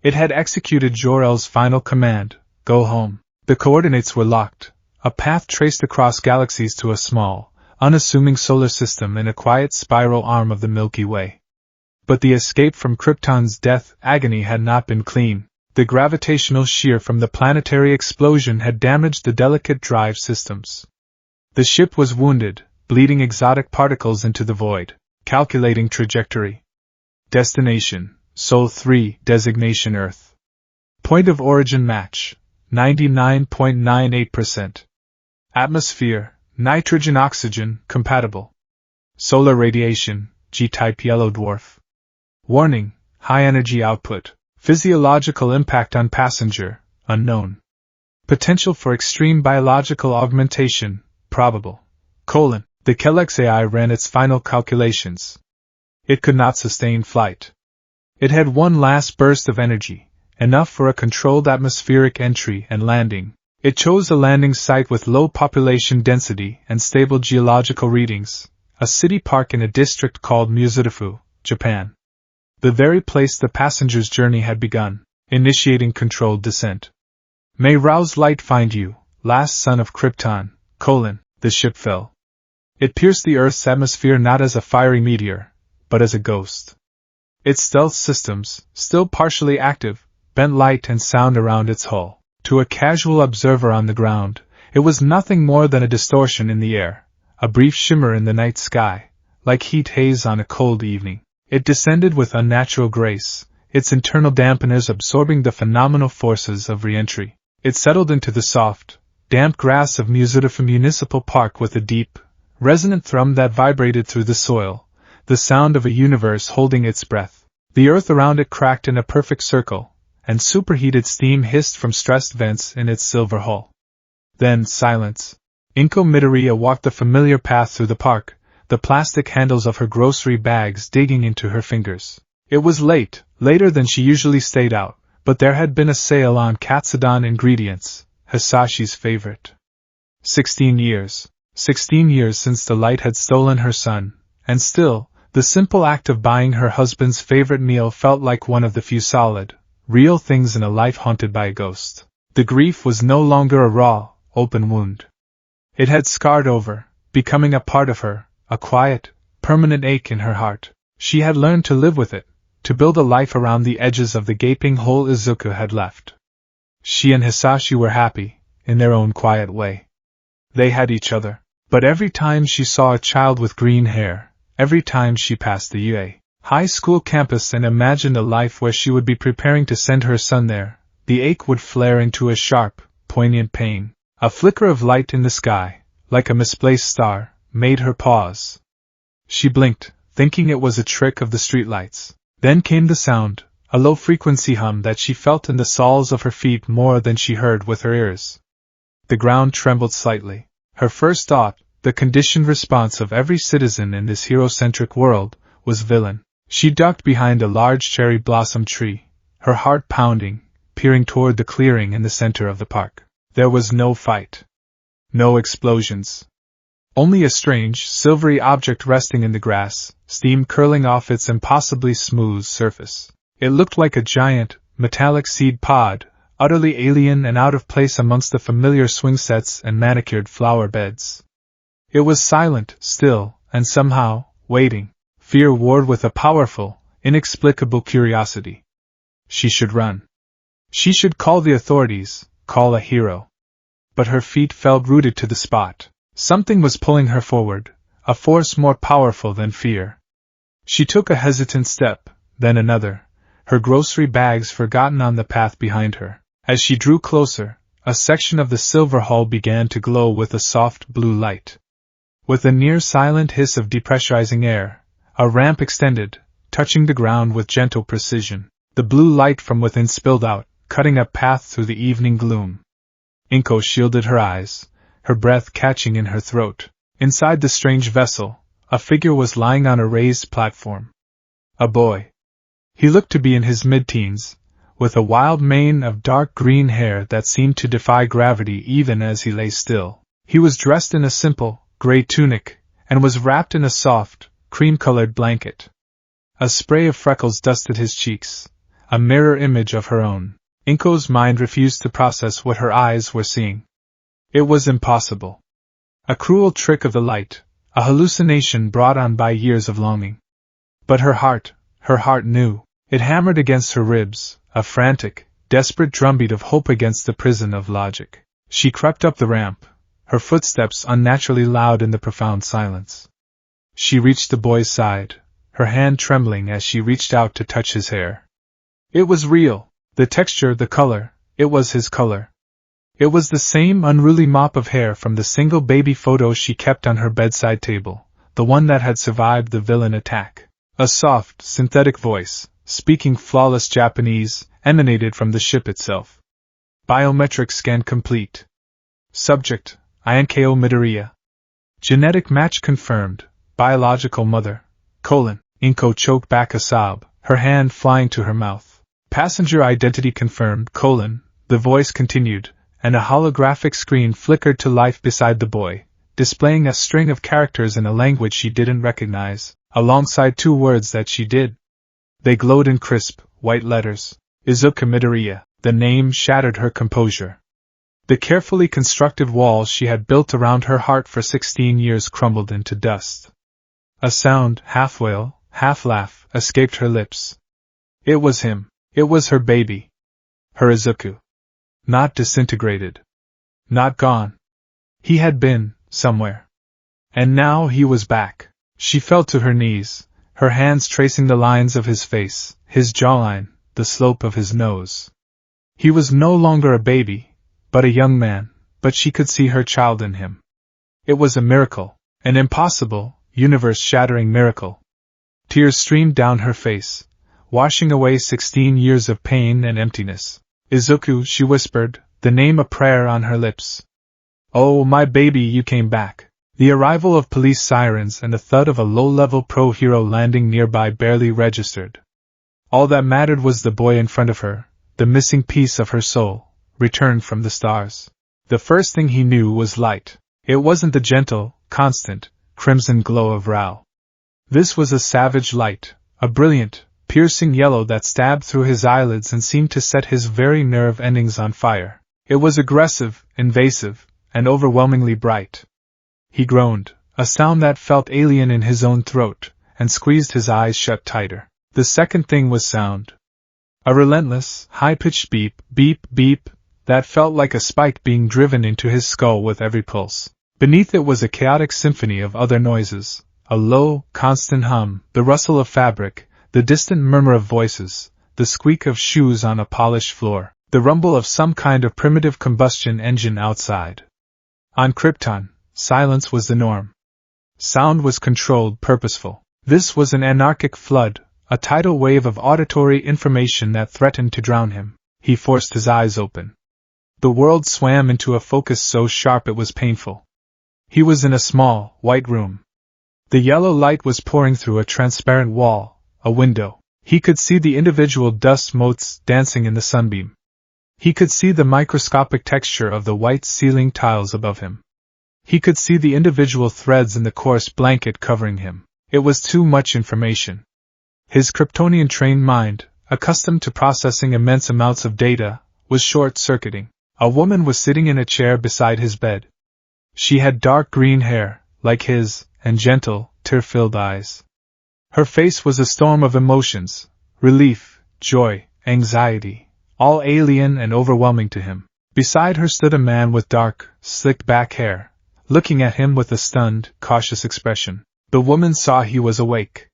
It had executed Jor-El's final command, go home. The coordinates were locked, a path traced across galaxies to a small, unassuming solar system in a quiet spiral arm of the Milky Way. But the escape from Krypton's death agony had not been clean. The gravitational shear from the planetary explosion had damaged the delicate drive systems. The ship was wounded, bleeding exotic particles into the void. Calculating trajectory. Destination, Sol 3, designation Earth. Point of origin match, 99.98%. Atmosphere, nitrogen-oxygen, compatible. Solar radiation, G-type yellow dwarf. Warning, high energy output. Physiological impact on passenger, unknown. Potential for extreme biological augmentation, probable. The Kellex AI ran its final calculations. It could not sustain flight. It had one last burst of energy, enough for a controlled atmospheric entry and landing. It chose a landing site with low population density and stable geological readings, a city park in a district called Musudafu, Japan. The very place the passenger's journey had begun, initiating controlled descent. May Rao's light find you, last son of Krypton, the ship fell. It pierced the Earth's atmosphere not as a fiery meteor, but as a ghost. Its stealth systems, still partially active, bent light and sound around its hull. To a casual observer on the ground, it was nothing more than a distortion in the air, a brief shimmer in the night sky, like heat haze on a cold evening. It descended with unnatural grace, its internal dampeners absorbing the phenomenal forces of re-entry. It settled into the soft, damp grass of Musudafu Municipal Park with a deep, resonant thrum that vibrated through the soil, the sound of a universe holding its breath. The earth around it cracked in a perfect circle, and superheated steam hissed from stressed vents in its silver hull. Then silence. Inko Midoriya walked the familiar path through the park, the plastic handles of her grocery bags digging into her fingers. It was late, later than she usually stayed out, but there had been a sale on Katsudon ingredients, Hisashi's favorite. 16 years. 16 years since the light had stolen her son, and still, The simple act of buying her husband's favorite meal felt like one of the few solid, real things in a life haunted by a ghost. The grief was no longer a raw, open wound. It had scarred over, becoming a part of her, a quiet, permanent ache in her heart. She had learned to live with it, to build a life around the edges of the gaping hole Izuku had left. She and Hisashi were happy, in their own quiet way. They had each other. But every time she saw a child with green hair, every time she passed the UA high school campus and imagined a life where she would be preparing to send her son there, the ache would flare into a sharp, poignant pain. A flicker of light in the sky, like a misplaced star, made her pause. She blinked, thinking it was a trick of the streetlights. Then came the sound, a low-frequency hum that she felt in the soles of her feet more than she heard with her ears. The ground trembled slightly. Her first thought, the conditioned response of every citizen in this hero-centric world, was villain. She ducked behind a large cherry blossom tree, her heart pounding, peering toward the clearing in the center of the park. There was no fight. No explosions. Only a strange, silvery object resting in the grass, steam curling off its impossibly smooth surface. It looked like a giant, metallic seed pod, utterly alien and out of place amongst the familiar swing sets and manicured flower beds. It was silent, still, and somehow, waiting. Fear warred with a powerful, inexplicable curiosity. She should run. She should call the authorities, call a hero. But her feet felt rooted to the spot. Something was pulling her forward, a force more powerful than fear. She took a hesitant step, then another, her grocery bags forgotten on the path behind her. As she drew closer, a section of the silver hull began to glow with a soft blue light. With a near-silent hiss of depressurizing air, a ramp extended, touching the ground with gentle precision. The blue light from within spilled out, cutting a path through the evening gloom. Inko shielded her eyes, her breath catching in her throat. Inside the strange vessel, a figure was lying on a raised platform. A boy. He looked to be in his mid-teens, with a wild mane of dark green hair that seemed to defy gravity even as he lay still. He was dressed in a simple, gray tunic, and was wrapped in a soft, cream-colored blanket. A spray of freckles dusted his cheeks, a mirror image of her own. Inko's mind refused to process what her eyes were seeing. It was impossible. A cruel trick of the light, a hallucination brought on by years of longing. But her heart knew. It hammered against her ribs, a frantic, desperate drumbeat of hope against the prison of logic. She crept up the ramp, her footsteps unnaturally loud in the profound silence. She reached the boy's side, her hand trembling as she reached out to touch his hair. It was real, the texture, the color, it was his color. It was the same unruly mop of hair from the single baby photo she kept on her bedside table, the one that had survived the villain attack. A soft, synthetic voice, speaking flawless Japanese, emanated from the ship itself. Biometric scan complete. Subject, Inko Midoriya. Genetic match confirmed, biological mother, : Inko choked back a sob, her hand flying to her mouth. Passenger identity confirmed, : the voice continued, and a holographic screen flickered to life beside the boy, displaying a string of characters in a language she didn't recognize, alongside two words that she did. They glowed in crisp, white letters. Izuku Midoriya. The name shattered her composure. The carefully constructed walls she had built around her heart for 16 years crumbled into dust. A sound, half wail, half laugh, escaped her lips. It was him. It was her baby. Her Izuku. Not disintegrated. Not gone. He had been, somewhere. And now he was back. She fell to her knees, her hands tracing the lines of his face, his jawline, the slope of his nose. He was no longer a baby, but a young man, but she could see her child in him. It was a miracle, an impossible, universe-shattering miracle. Tears streamed down her face, washing away 16 years of pain and emptiness. Izuku, she whispered, the name a prayer on her lips. Oh, my baby, you came back. The arrival of police sirens and the thud of a low-level pro-hero landing nearby barely registered. All that mattered was the boy in front of her, the missing piece of her soul, returned from the stars. The first thing he knew was light. It wasn't the gentle, constant, crimson glow of Rao. This was a savage light, a brilliant, piercing yellow that stabbed through his eyelids and seemed to set his very nerve endings on fire. It was aggressive, invasive, and overwhelmingly bright. He groaned, a sound that felt alien in his own throat, and squeezed his eyes shut tighter. The second thing was sound. A relentless, high-pitched beep, beep, beep, that felt like a spike being driven into his skull with every pulse. Beneath it was a chaotic symphony of other noises, a low, constant hum, the rustle of fabric, the distant murmur of voices, the squeak of shoes on a polished floor, the rumble of some kind of primitive combustion engine outside. On Krypton, silence was the norm. Sound was controlled, purposeful. This was an anarchic flood, a tidal wave of auditory information that threatened to drown him. He forced his eyes open. The world swam into a focus so sharp it was painful. He was in a small, white room. The yellow light was pouring through a transparent wall, a window. He could see the individual dust motes dancing in the sunbeam. He could see the microscopic texture of the white ceiling tiles above him. He could see the individual threads in the coarse blanket covering him. It was too much information. His Kryptonian-trained mind, accustomed to processing immense amounts of data, was short-circuiting. A woman was sitting in a chair beside his bed. She had dark green hair, like his, and gentle, tear-filled eyes. Her face was a storm of emotions, relief, joy, anxiety, all alien and overwhelming to him. Beside her stood a man with dark, slicked-back hair, looking at him with a stunned, cautious expression. The woman saw he was awake.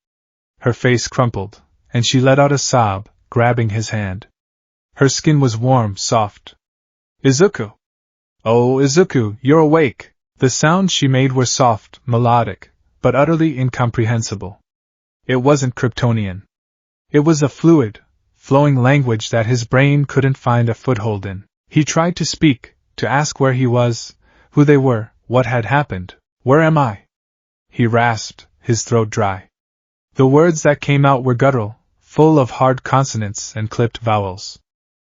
Her face crumpled, and she let out a sob, grabbing his hand. Her skin was warm, soft. Izuku! Oh, Izuku, you're awake! The sounds she made were soft, melodic, but utterly incomprehensible. It wasn't Kryptonian. It was a fluid, flowing language that his brain couldn't find a foothold in. He tried to speak, to ask where he was, who they were, what had happened. Where am I? He rasped, his throat dry. The words that came out were guttural, full of hard consonants and clipped vowels.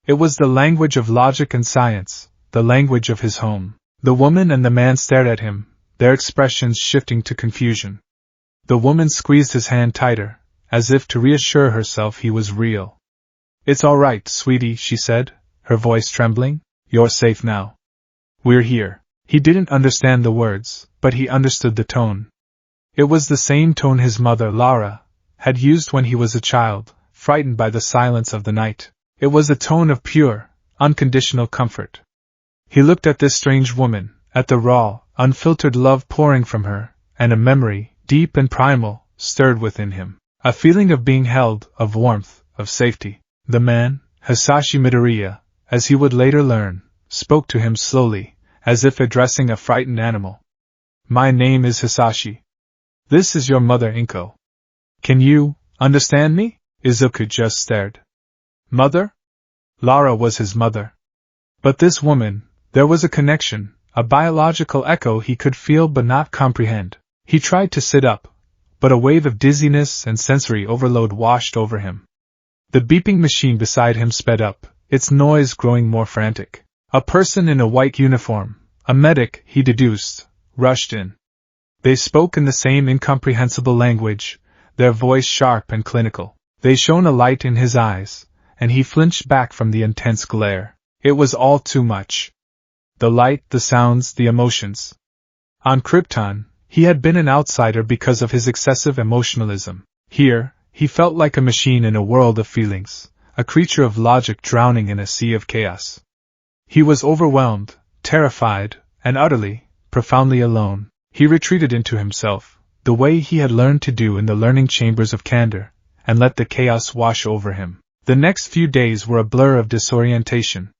It was the language of logic and science, the language of his home. The woman and the man stared at him, their expressions shifting to confusion. The woman squeezed his hand tighter, as if to reassure herself he was real. It's all right, sweetie, she said, her voice trembling. You're safe now. We're here. He didn't understand the words, but he understood the tone. It was the same tone his mother, Lara, had used when he was a child, frightened by the silence of the night. It was a tone of pure, unconditional comfort. He looked at this strange woman, at the raw, unfiltered love pouring from her, and a memory, deep and primal, stirred within him. A feeling of being held, of warmth, of safety. The man, Hisashi Midoriya, as he would later learn, spoke to him slowly, as if addressing a frightened animal. My name is Hisashi. This is your mother, Inko. Can you understand me? Izuku just stared. Mother? Lara was his mother. But this woman, there was a connection, a biological echo he could feel but not comprehend. He tried to sit up, but a wave of dizziness and sensory overload washed over him. The beeping machine beside him sped up, its noise growing more frantic. A person in a white uniform, a medic, he deduced, rushed in. They spoke in the same incomprehensible language, their voice sharp and clinical. They shone a light in his eyes, and he flinched back from the intense glare. It was all too much. The light, the sounds, the emotions. On Krypton, he had been an outsider because of his excessive emotionalism. Here, he felt like a machine in a world of feelings, a creature of logic drowning in a sea of chaos. He was overwhelmed, terrified, and utterly, profoundly alone. He retreated into himself, the way he had learned to do in the learning chambers of candor, and let the chaos wash over him. The next few days were a blur of disorientation.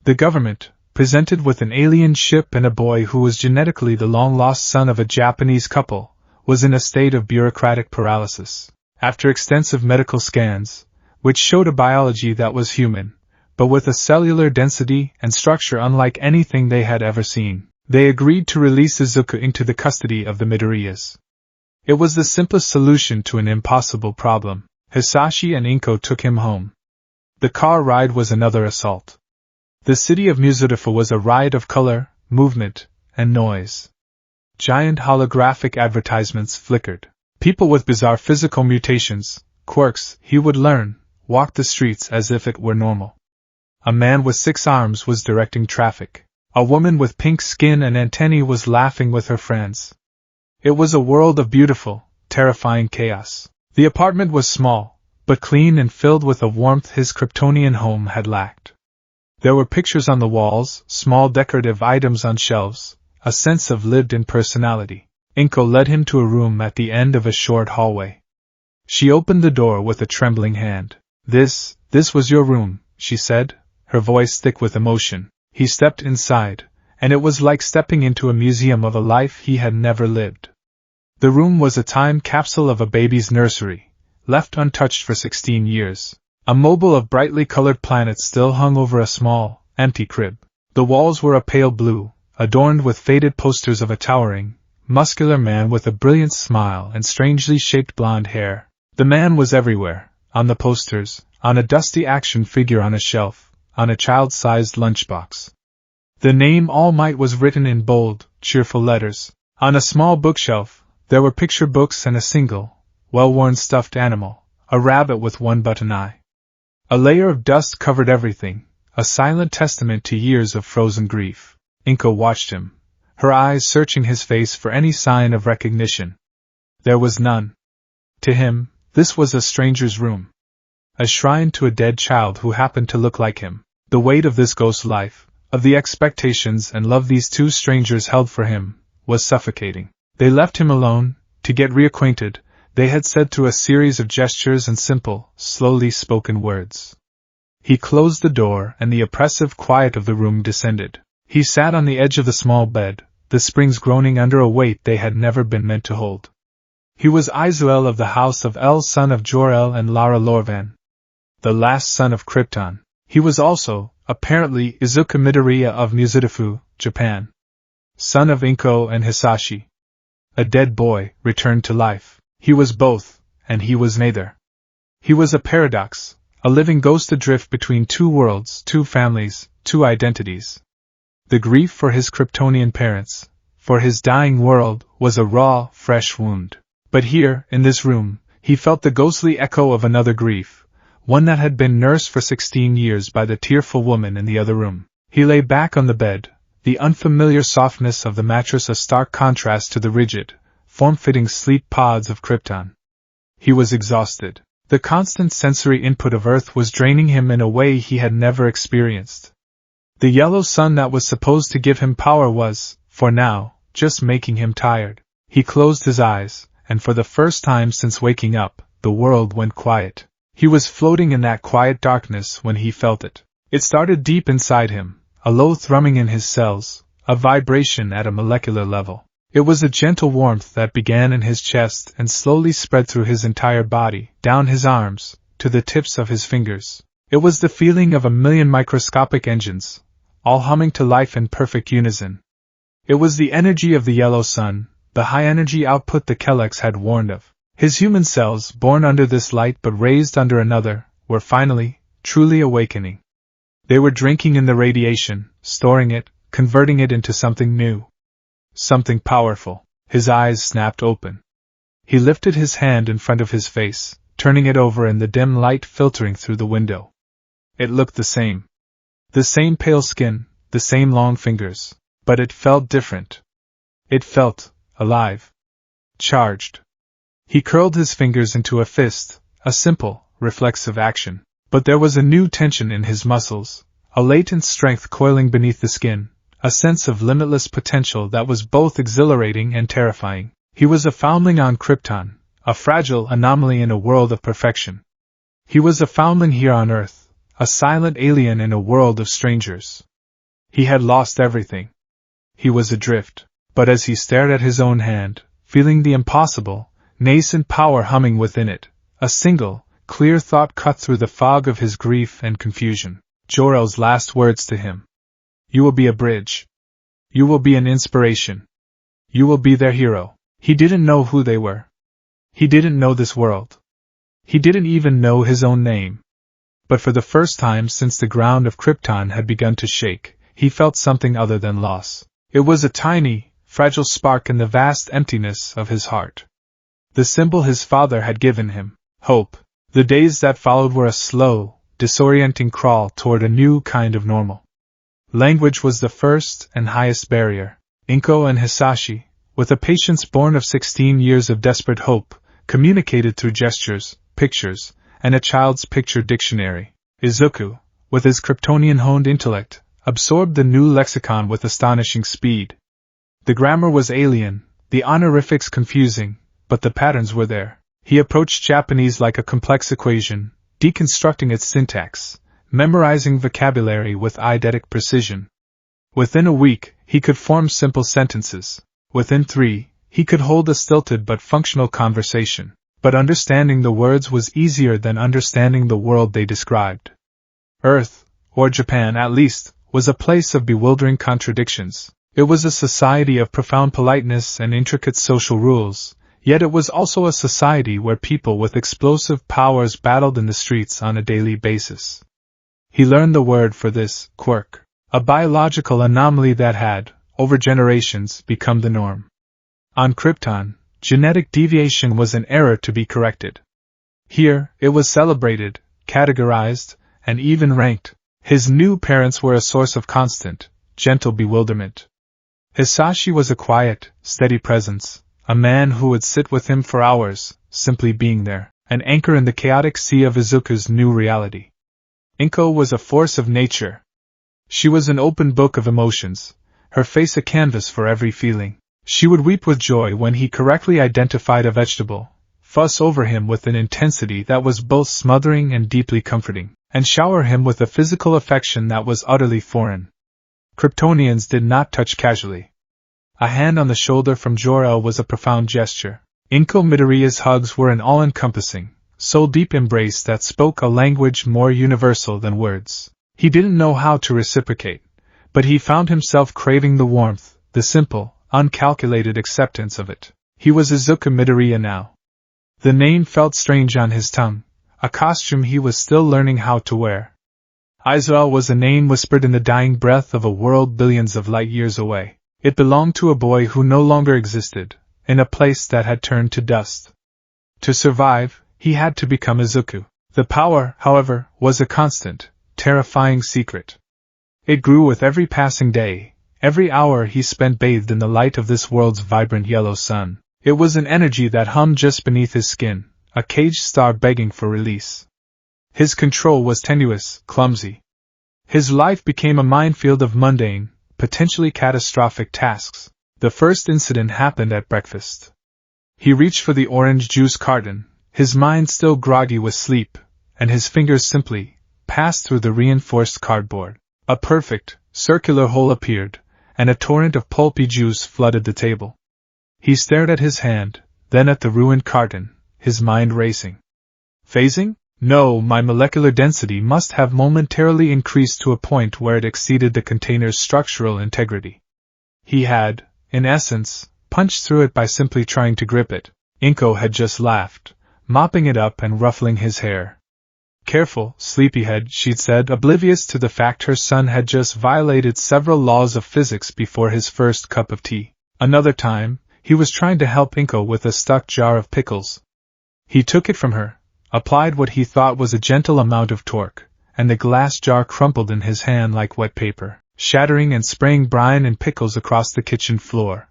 The government, presented with an alien ship and a boy who was genetically the long-lost son of a Japanese couple, was in a state of bureaucratic paralysis. After extensive medical scans, which showed a biology that was human, but with a cellular density and structure unlike anything they had ever seen, they agreed to release Izuku into the custody of the Midoriyas. It was the simplest solution to an impossible problem. Hisashi and Inko took him home. The car ride was another assault. The city of Muzurifa was a riot of color, movement, and noise. Giant holographic advertisements flickered. People with bizarre physical mutations, quirks, he would learn, walked the streets as if it were normal. A man with 6 arms was directing traffic. A woman with pink skin and antennae was laughing with her friends. It was a world of beautiful, terrifying chaos. The apartment was small, but clean and filled with a warmth his Kryptonian home had lacked. There were pictures on the walls, small decorative items on shelves, a sense of lived-in personality. Inko led him to a room at the end of a short hallway. She opened the door with a trembling hand. This was your room, she said, her voice thick with emotion. He stepped inside, and it was like stepping into a museum of a life he had never lived. The room was a time capsule of a baby's nursery, left untouched for 16 years. A mobile of brightly colored planets still hung over a small, empty crib. The walls were a pale blue, adorned with faded posters of a towering, muscular man with a brilliant smile and strangely shaped blonde hair. The man was everywhere, on the posters, on a dusty action figure on a shelf, on a child-sized lunchbox. The name All Might was written in bold, cheerful letters. On a small bookshelf, there were picture books and a single, well-worn stuffed animal, a rabbit with one button eye. A layer of dust covered everything, a silent testament to years of frozen grief. Inko watched him, her eyes searching his face for any sign of recognition. There was none. To him, this was a stranger's room. A shrine to a dead child who happened to look like him. The weight of this ghost life, of the expectations and love these two strangers held for him, was suffocating. They left him alone, to get reacquainted, they had said through a series of gestures and simple, slowly spoken words. He closed the door and the oppressive quiet of the room descended. He sat on the edge of the small bed, the springs groaning under a weight they had never been meant to hold. He was Izuku of the house of El, son of Jor-El and Lara Lorvan, the last son of Krypton. He was also, apparently, Izuku Midoriya of Mizudafu, Japan, son of Inko and Hisashi. A dead boy, returned to life. He was both, and he was neither. He was a paradox, a living ghost adrift between two worlds, two families, two identities. The grief for his Kryptonian parents, for his dying world, was a raw, fresh wound. But here, in this room, he felt the ghostly echo of another grief, one that had been nursed for 16 years by the tearful woman in the other room. He lay back on the bed, the unfamiliar softness of the mattress a stark contrast to the rigid, form-fitting sleep pods of Krypton. He was exhausted. The constant sensory input of Earth was draining him in a way he had never experienced. The yellow sun that was supposed to give him power was, for now, just making him tired. He closed his eyes, and for the first time since waking up, the world went quiet. He was floating in that quiet darkness when he felt it. It started deep inside him, a low thrumming in his cells, a vibration at a molecular level. It was a gentle warmth that began in his chest and slowly spread through his entire body, down his arms, to the tips of his fingers. It was the feeling of a million microscopic engines, all humming to life in perfect unison. It was the energy of the yellow sun, the high-energy output the Kellex had warned of. His human cells, born under this light but raised under another, were finally, truly awakening. They were drinking in the radiation, storing it, converting it into something new. Something powerful. His eyes snapped open. He lifted his hand in front of his face, turning it over in the dim light filtering through the window. It looked the same. The same pale skin, the same long fingers, but it felt different. It felt alive. Charged. He curled his fingers into a fist, a simple, reflexive action. But there was a new tension in his muscles, a latent strength coiling beneath the skin, a sense of limitless potential that was both exhilarating and terrifying. He was a foundling on Krypton, a fragile anomaly in a world of perfection. He was a foundling here on Earth, a silent alien in a world of strangers. He had lost everything. He was adrift. But as he stared at his own hand, feeling the impossible, nascent power humming within it, a single, clear thought cut through the fog of his grief and confusion. Jor-El's last words to him. You will be a bridge. You will be an inspiration. You will be their hero. He didn't know who they were. He didn't know this world. He didn't even know his own name. But for the first time since the ground of Krypton had begun to shake, he felt something other than loss. It was a tiny, fragile spark in the vast emptiness of his heart. the symbol his father had given him, hope. The days that followed were a slow, disorienting crawl toward a new kind of normal. Language was the first and highest barrier. Inko and Hisashi, with a patience born of 16 years of desperate hope, communicated through gestures, pictures, and a child's picture dictionary. Izuku, with his Kryptonian-honed intellect, absorbed the new lexicon with astonishing speed. The grammar was alien, the honorifics confusing, but the patterns were there. He approached Japanese like a complex equation, deconstructing its syntax, memorizing vocabulary with eidetic precision. Within a week, he could form simple sentences. Within 3, he could hold a stilted but functional conversation. But understanding the words was easier than understanding the world they described. Earth, or Japan at least, was a place of bewildering contradictions. It was a society of profound politeness and intricate social rules, yet it was also a society where people with explosive powers battled in the streets on a daily basis. He learned the word for this, quirk, a biological anomaly that had, over generations, become the norm. On Krypton, genetic deviation was an error to be corrected. Here, it was celebrated, categorized, and even ranked. His new parents were a source of constant, gentle bewilderment. Hisashi was a quiet, steady presence, a man who would sit with him for hours, simply being there, an anchor in the chaotic sea of Izuku's new reality. Inko was a force of nature. She was an open book of emotions, her face a canvas for every feeling. She would weep with joy when he correctly identified a vegetable, fuss over him with an intensity that was both smothering and deeply comforting, and shower him with a physical affection that was utterly foreign. Kryptonians did not touch casually. A hand on the shoulder from Jor-El was a profound gesture. Inko Midoriya's hugs were an all-encompassing, soul-deep embrace that spoke a language more universal than words. He didn't know how to reciprocate, but he found himself craving the warmth, the simple, uncalculated acceptance of it. He was Izuku Midoriya now. The name felt strange on his tongue, a costume he was still learning how to wear. Izuku was a name whispered in the dying breath of a world billions of light years away. It belonged to a boy who no longer existed, in a place that had turned to dust. To survive, he had to become Izuku. The power, however, was a constant, terrifying secret. It grew with every passing day, every hour he spent bathed in the light of this world's vibrant yellow sun. It was an energy that hummed just beneath his skin, a caged star begging for release. His control was tenuous, clumsy. His life became a minefield of mundane, potentially catastrophic tasks. The first incident happened at breakfast. He reached for the orange juice carton, his mind still groggy with sleep, and his fingers simply passed through the reinforced cardboard. A perfect, circular hole appeared, and a torrent of pulpy juice flooded the table. He stared at his hand, then at the ruined carton, his mind racing. Phasing? No, my molecular density must have momentarily increased to a point where it exceeded the container's structural integrity. He had, in essence, punched through it by simply trying to grip it. Inko had just laughed, mopping it up and ruffling his hair. Careful, sleepyhead, she'd said, oblivious to the fact her son had just violated several laws of physics before his first cup of tea. Another time, he was trying to help Inko with a stuck jar of pickles. He took it from her, applied what he thought was a gentle amount of torque, and the glass jar crumpled in his hand like wet paper, shattering and spraying brine and pickles across the kitchen floor.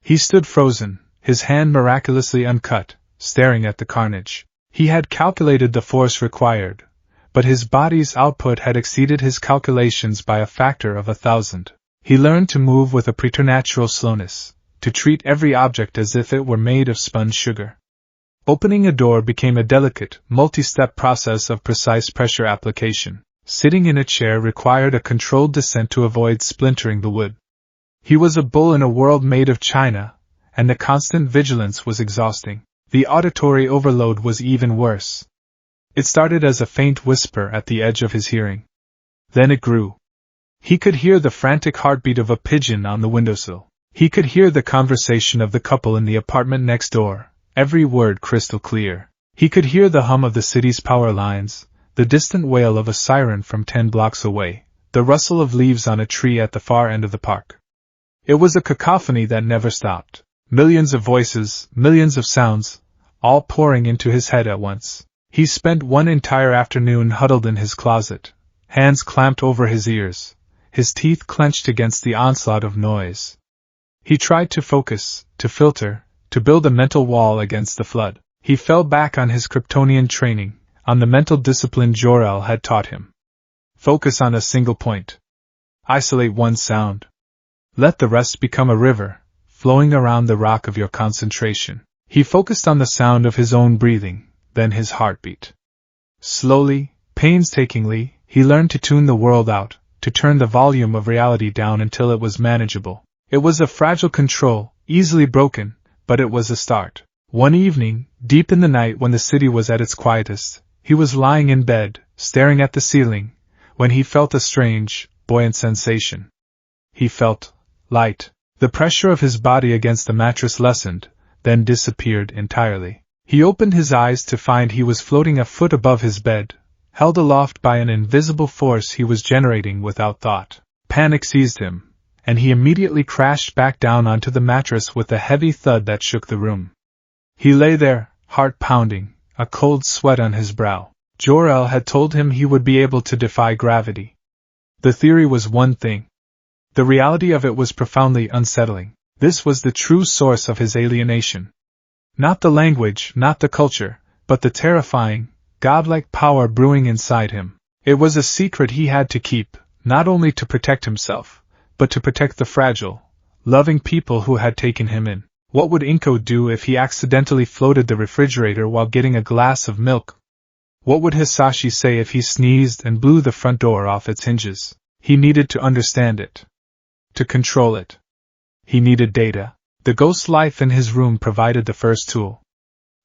He stood frozen, his hand miraculously uncut, staring at the carnage. He had calculated the force required, but his body's output had exceeded his calculations by a factor of 1,000. He learned to move with a preternatural slowness, to treat every object as if it were made of spun sugar. Opening a door became a delicate, multi-step process of precise pressure application. Sitting in a chair required a controlled descent to avoid splintering the wood. He was a bull in a world made of china, and the constant vigilance was exhausting. The auditory overload was even worse. It started as a faint whisper at the edge of his hearing. Then it grew. He could hear the frantic heartbeat of a pigeon on the windowsill. He could hear the conversation of the couple in the apartment next door, every word crystal clear. He could hear the hum of the city's power lines, the distant wail of a siren from 10 blocks away, the rustle of leaves on a tree at the far end of the park. It was a cacophony that never stopped. Millions of voices, millions of sounds, all pouring into his head at once. He spent one entire afternoon huddled in his closet, hands clamped over his ears, his teeth clenched against the onslaught of noise. He tried to focus, to filter, to build a mental wall against the flood. He fell back on his Kryptonian training, on the mental discipline Jor-El had taught him. Focus on a single point. Isolate one sound. Let the rest become a river, flowing around the rock of your concentration. He focused on the sound of his own breathing, then his heartbeat. Slowly, painstakingly, he learned to tune the world out, to turn the volume of reality down until it was manageable. It was a fragile control, easily broken, but it was a start. One evening, deep in the night when the city was at its quietest, he was lying in bed, staring at the ceiling, when he felt a strange, buoyant sensation. He felt light. The pressure of his body against the mattress lessened, then disappeared entirely. He opened his eyes to find he was floating a foot above his bed, held aloft by an invisible force he was generating without thought. Panic seized him, and he immediately crashed back down onto the mattress with a heavy thud that shook the room. He lay there, heart pounding, a cold sweat on his brow. Jor-El had told him he would be able to defy gravity. The theory was one thing. The reality of it was profoundly unsettling. This was the true source of his alienation. Not the language, not the culture, but the terrifying, godlike power brewing inside him. It was a secret he had to keep, not only to protect himself, but to protect the fragile, loving people who had taken him in. What would Inko do if he accidentally floated the refrigerator while getting a glass of milk? What would Hisashi say if he sneezed and blew the front door off its hinges? He needed to understand it. To control it. He needed data. The ghost life in his room provided the first tool.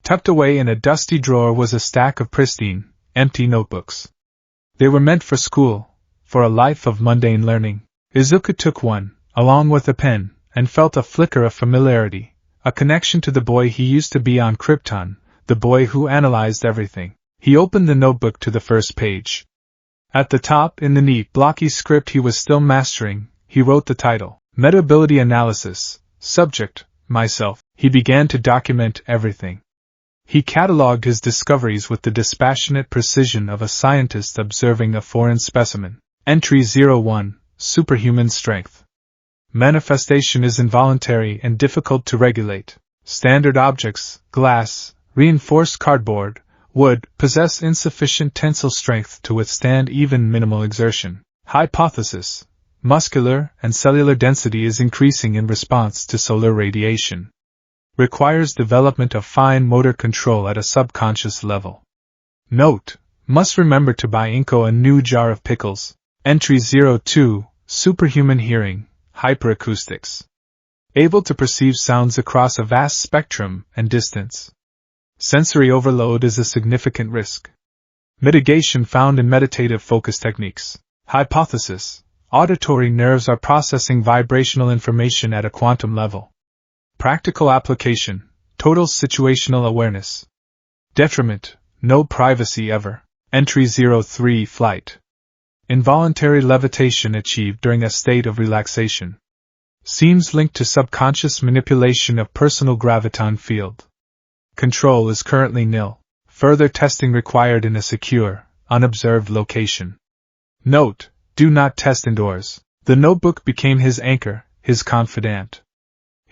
Tucked away in a dusty drawer was a stack of pristine, empty notebooks. They were meant for school, for a life of mundane learning. Izuku took one, along with a pen, and felt a flicker of familiarity, a connection to the boy he used to be on Krypton, the boy who analyzed everything. He opened the notebook to the first page. At the top, in the neat, blocky script he was still mastering, he wrote the title, Meta-ability Analysis, Subject, Myself. He began to document everything. He catalogued his discoveries with the dispassionate precision of a scientist observing a foreign specimen. Entry 01, Superhuman Strength. Manifestation is involuntary and difficult to regulate. Standard objects, glass, reinforced cardboard, wood, possess insufficient tensile strength to withstand even minimal exertion. Hypothesis: muscular and cellular density is increasing in response to solar radiation. Requires development of fine motor control at a subconscious level. Note: must remember to buy Inko a new jar of pickles. Entry 02, Superhuman Hearing, Hyperacoustics. Able to perceive sounds across a vast spectrum and distance. Sensory overload is a significant risk. Mitigation found in meditative focus techniques. Hypothesis: auditory nerves are processing vibrational information at a quantum level. Practical application: total situational awareness. Detriment: no privacy ever. Entry 03, Flight. Involuntary levitation achieved during a state of relaxation. Seems linked to subconscious manipulation of personal graviton field. Control is currently nil. Further testing required in a secure, unobserved location. Note: do not test indoors. The notebook became his anchor, his confidant.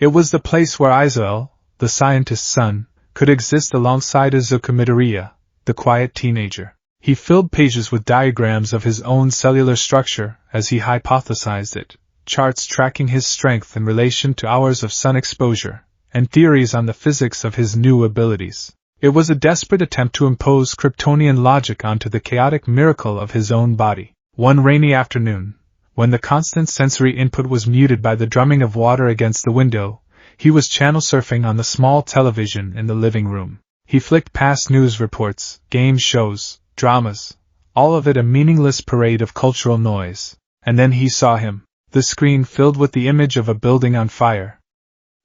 It was the place where Izuku, the scientist's son, could exist alongside Izuku Midoriya, the quiet teenager. He filled pages with diagrams of his own cellular structure as he hypothesized it, charts tracking his strength in relation to hours of sun exposure, and theories on the physics of his new abilities. It was a desperate attempt to impose Kryptonian logic onto the chaotic miracle of his own body. One rainy afternoon, when the constant sensory input was muted by the drumming of water against the window, he was channel surfing on the small television in the living room. He flicked past news reports, game shows, dramas, all of it a meaningless parade of cultural noise, and then he saw him, the screen filled with the image of a building on fire.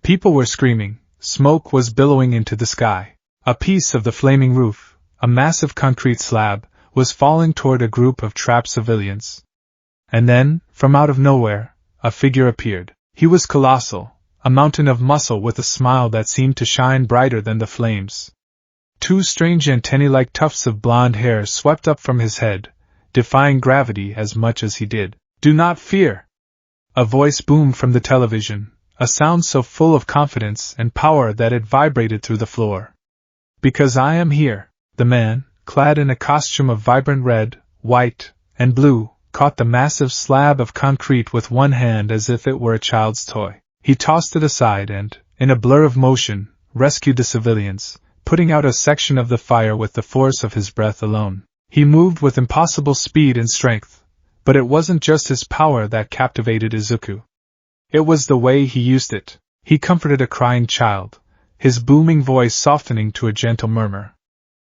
People were screaming, smoke was billowing into the sky. A piece of the flaming roof, a massive concrete slab, was falling toward a group of trapped civilians. And then, from out of nowhere, a figure appeared. He was colossal, a mountain of muscle with a smile that seemed to shine brighter than the flames. two strange antennae-like tufts of blonde hair swept up from his head, defying gravity as much as he did. "Do not fear!" A voice boomed from the television, a sound so full of confidence and power that it vibrated through the floor. "Because I am here." The man, clad in a costume of vibrant red, white, and blue, caught the massive slab of concrete with one hand as if it were a child's toy. He tossed it aside and, in a blur of motion, rescued the civilians, putting out a section of the fire with the force of his breath alone. He moved with impossible speed and strength, but it wasn't just his power that captivated Izuku. It was the way he used it. He comforted a crying child, his booming voice softening to a gentle murmur.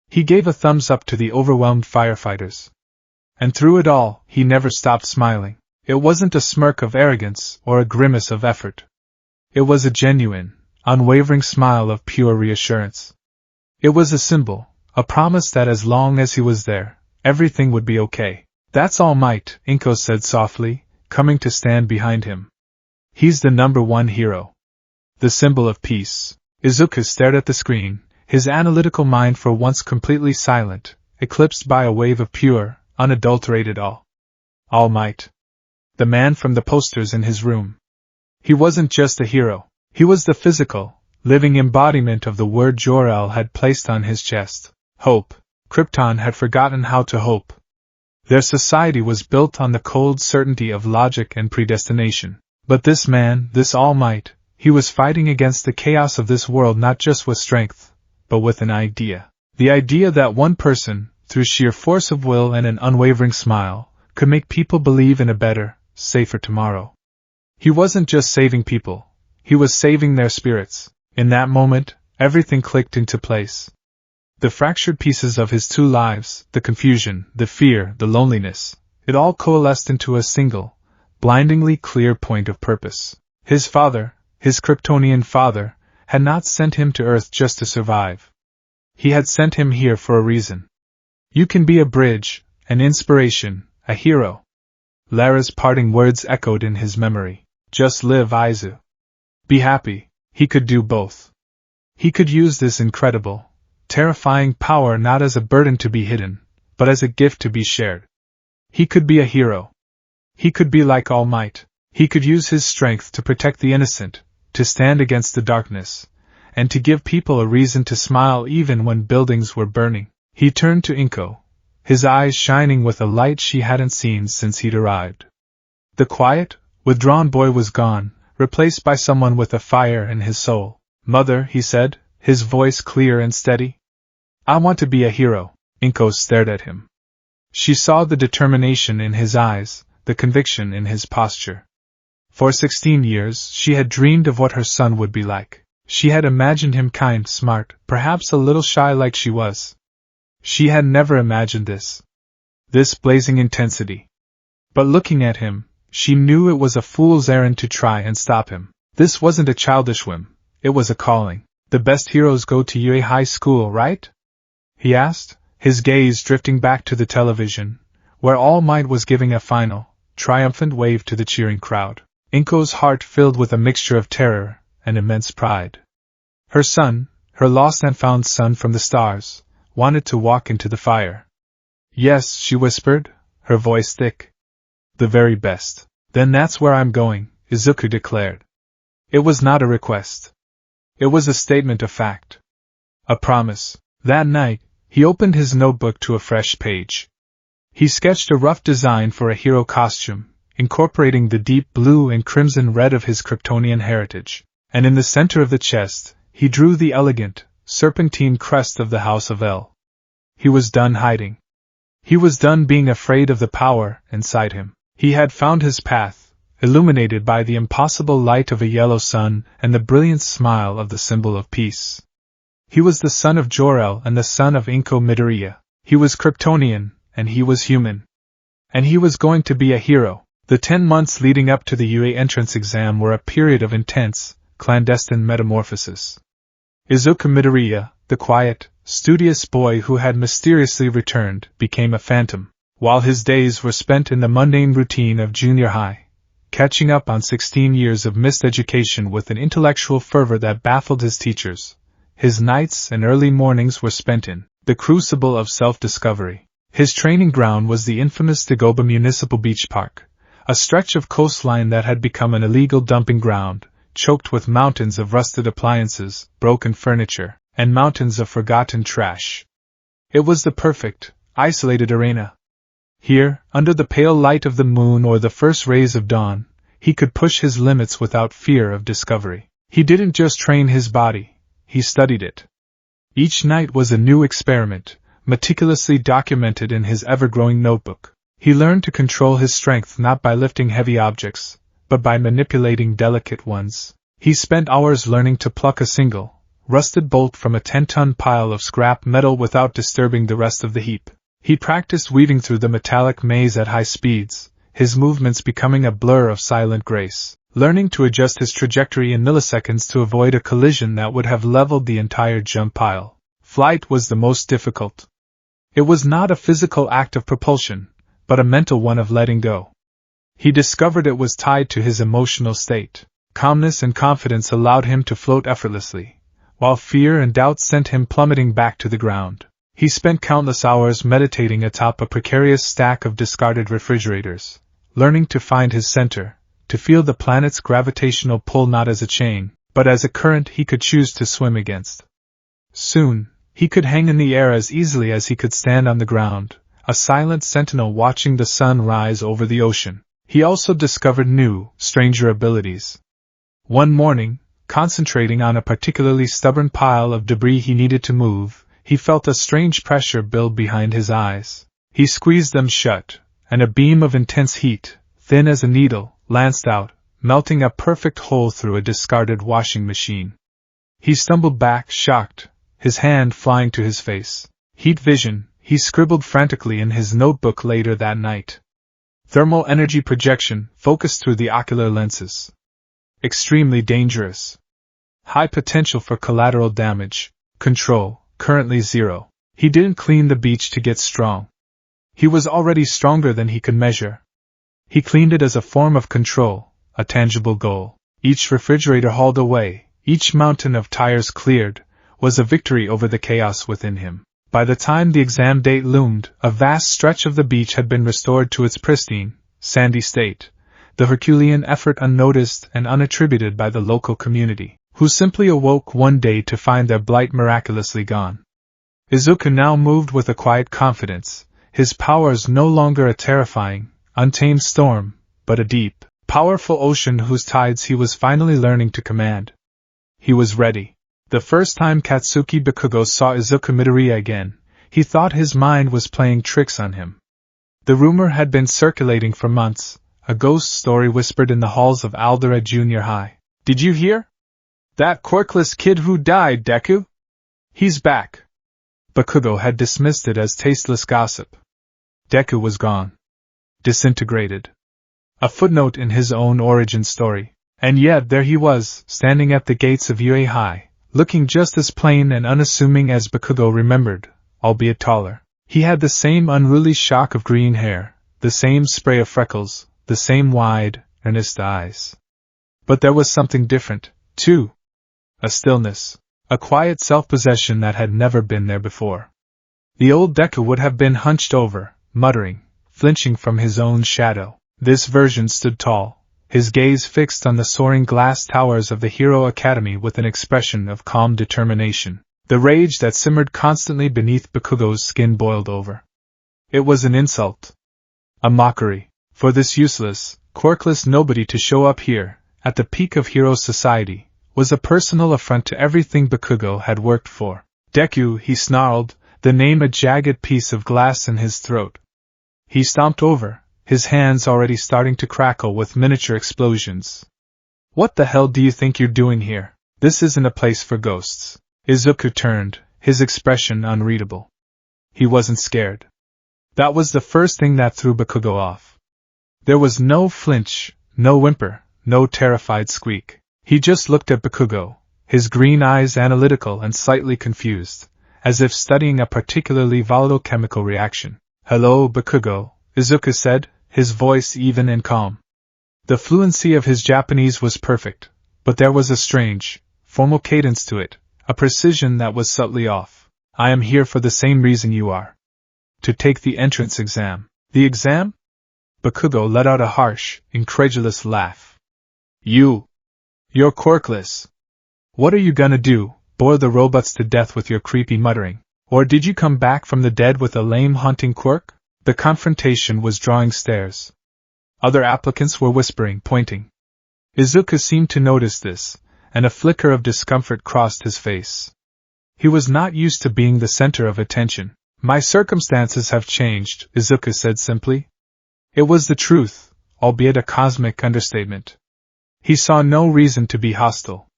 He gave a thumbs up to the overwhelmed firefighters. And through it all, he never stopped smiling. It wasn't a smirk of arrogance or a grimace of effort. It was a genuine, unwavering smile of pure reassurance. It was a symbol, a promise that as long as he was there, everything would be okay. "That's All Might," Inko said softly, coming to stand behind him. "He's the #1 hero. The symbol of peace." Izuku stared at the screen, his analytical mind for once completely silent, eclipsed by a wave of pure, unadulterated awe. All Might. The man from the posters in his room. He wasn't just a hero. He was the physical, living embodiment of the word Jor-El had placed on his chest. Hope. Krypton had forgotten how to hope. Their society was built on the cold certainty of logic and predestination. But this man, this All Might, he was fighting against the chaos of this world not just with strength, but with an idea. The idea that one person, through sheer force of will and an unwavering smile, could make people believe in a better, safer tomorrow. He wasn't just saving people, he was saving their spirits. In that moment, everything clicked into place. The fractured pieces of his two lives, the confusion, the fear, the loneliness, it all coalesced into a single, blindingly clear point of purpose. His father, his Kryptonian father, had not sent him to Earth just to survive. He had sent him here for a reason. "You can be a bridge, an inspiration, a hero." Lara's parting words echoed in his memory. "Just live, Izu. Be happy." He could do both. He could use this incredible, terrifying power not as a burden to be hidden, but as a gift to be shared. He could be a hero. He could be like All Might. He could use his strength to protect the innocent, to stand against the darkness, and to give people a reason to smile even when buildings were burning. He turned to Inko, his eyes shining with a light she hadn't seen since he'd arrived. The quiet, withdrawn boy was gone, replaced by someone with a fire in his soul. "Mother," he said, his voice clear and steady. "I want to be a hero." Inko stared at him. She saw the determination in his eyes, the conviction in his posture. For 16 years, she had dreamed of what her son would be like. She had imagined him kind, smart, perhaps a little shy like she was. She had never imagined this. This blazing intensity. But looking at him, she knew it was a fool's errand to try and stop him. This wasn't a childish whim, it was a calling. "The best heroes go to UA High School, right?" he asked, his gaze drifting back to the television, where All Might was giving a final, triumphant wave to the cheering crowd. Inko's heart filled with a mixture of terror and immense pride. Her son, her lost and found son from the stars, wanted to walk into the fire. "Yes," she whispered, her voice thick. "The very best." "Then that's where I'm going," Izuku declared. It was not a request. It was a statement of fact. A promise. That night, he opened his notebook to a fresh page. He sketched a rough design for a hero costume, incorporating the deep blue and crimson red of his Kryptonian heritage. And in the center of the chest, he drew the elegant, serpentine crest of the House of El. He was done hiding. He was done being afraid of the power inside him. He had found his path, illuminated by the impossible light of a yellow sun and the brilliant smile of the symbol of peace. He was the son of Jor-El and the son of Inko Midoriya. He was Kryptonian, and he was human. And he was going to be a hero. The 10 months leading up to the UA entrance exam were a period of intense, clandestine metamorphosis. Izuku Midoriya, the quiet, studious boy who had mysteriously returned, became a phantom, while his days were spent in the mundane routine of junior high, catching up on 16 years of missed education with an intellectual fervor that baffled his teachers. His nights and early mornings were spent in the crucible of self-discovery. His training ground was the infamous Dagoba Municipal Beach Park, a stretch of coastline that had become an illegal dumping ground, choked with mountains of rusted appliances, broken furniture, and mountains of forgotten trash. It was the perfect, isolated arena. Here, under the pale light of the moon or the first rays of dawn, he could push his limits without fear of discovery. He didn't just train his body, he studied it. Each night was a new experiment, meticulously documented in his ever-growing notebook. He learned to control his strength not by lifting heavy objects, but by manipulating delicate ones. He spent hours learning to pluck a single, rusted bolt from a 10-ton pile of scrap metal without disturbing the rest of the heap. He practiced weaving through the metallic maze at high speeds, his movements becoming a blur of silent grace, learning to adjust his trajectory in milliseconds to avoid a collision that would have leveled the entire jump pile. Flight was the most difficult. It was not a physical act of propulsion, but a mental one of letting go. He discovered it was tied to his emotional state. Calmness and confidence allowed him to float effortlessly, while fear and doubt sent him plummeting back to the ground. He spent countless hours meditating atop a precarious stack of discarded refrigerators, learning to find his center, to feel the planet's gravitational pull not as a chain, but as a current he could choose to swim against. Soon, he could hang in the air as easily as he could stand on the ground, a silent sentinel watching the sun rise over the ocean. He also discovered new, stranger abilities. One morning, concentrating on a particularly stubborn pile of debris he needed to move, he felt a strange pressure build behind his eyes. He squeezed them shut, and a beam of intense heat, thin as a needle, lanced out, melting a perfect hole through a discarded washing machine. He stumbled back, shocked, his hand flying to his face. Heat vision, he scribbled frantically in his notebook later that night. Thermal energy projection, focused through the ocular lenses. Extremely dangerous. High potential for collateral damage. Control, currently 0. He didn't clean the beach to get strong. He was already stronger than he could measure. He cleaned it as a form of control, a tangible goal. Each refrigerator hauled away, each mountain of tires cleared, was a victory over the chaos within him. By the time the exam date loomed, a vast stretch of the beach had been restored to its pristine, sandy state, the Herculean effort unnoticed and unattributed by the local community, who simply awoke one day to find their blight miraculously gone. Izuku now moved with a quiet confidence, his powers no longer a terrifying, untamed storm, but a deep, powerful ocean whose tides he was finally learning to command. He was ready. The first time Katsuki Bakugo saw Izuku Midoriya again, he thought his mind was playing tricks on him. The rumor had been circulating for months, a ghost story whispered in the halls of Aldera Junior High. "Did you hear? That quirkless kid who died, Deku? He's back." Bakugo had dismissed it as tasteless gossip. Deku was gone. Disintegrated. A footnote in his own origin story. And yet there he was, standing at the gates of UA High, looking just as plain and unassuming as Bakugo remembered, albeit taller. He had the same unruly shock of green hair, the same spray of freckles, the same wide, earnest eyes. But there was something different, too. A stillness, a quiet self-possession that had never been there before. The old Deku would have been hunched over, muttering, flinching from his own shadow. This version stood tall, his gaze fixed on the soaring glass towers of the Hero Academy with an expression of calm determination. The rage that simmered constantly beneath Bakugo's skin boiled over. It was an insult. A mockery, for this useless, quirkless nobody to show up here, at the peak of hero society, was a personal affront to everything Bakugo had worked for. "Deku," he snarled, the name a jagged piece of glass in his throat. He stomped over, his hands already starting to crackle with miniature explosions. "What the hell do you think you're doing here? This isn't a place for ghosts." Izuku turned, his expression unreadable. He wasn't scared. That was the first thing that threw Bakugo off. There was no flinch, no whimper, no terrified squeak. He just looked at Bakugo, his green eyes analytical and slightly confused, as if studying a particularly volatile chemical reaction. "Hello, Bakugo," Izuku said, his voice even and calm. The fluency of his Japanese was perfect, but there was a strange, formal cadence to it, a precision that was subtly off. I am here for the same reason you are. To take the entrance exam. The exam? Bakugo let out a harsh, incredulous laugh. You're quirkless. What are you gonna do, bore the robots to death with your creepy muttering? Or did you come back from the dead with a lame haunting quirk? The confrontation was drawing stares. Other applicants were whispering, pointing. Izuku seemed to notice this, and a flicker of discomfort crossed his face. He was not used to being the center of attention. My circumstances have changed, Izuku said simply. It was the truth, albeit a cosmic understatement. He saw no reason to be hostile.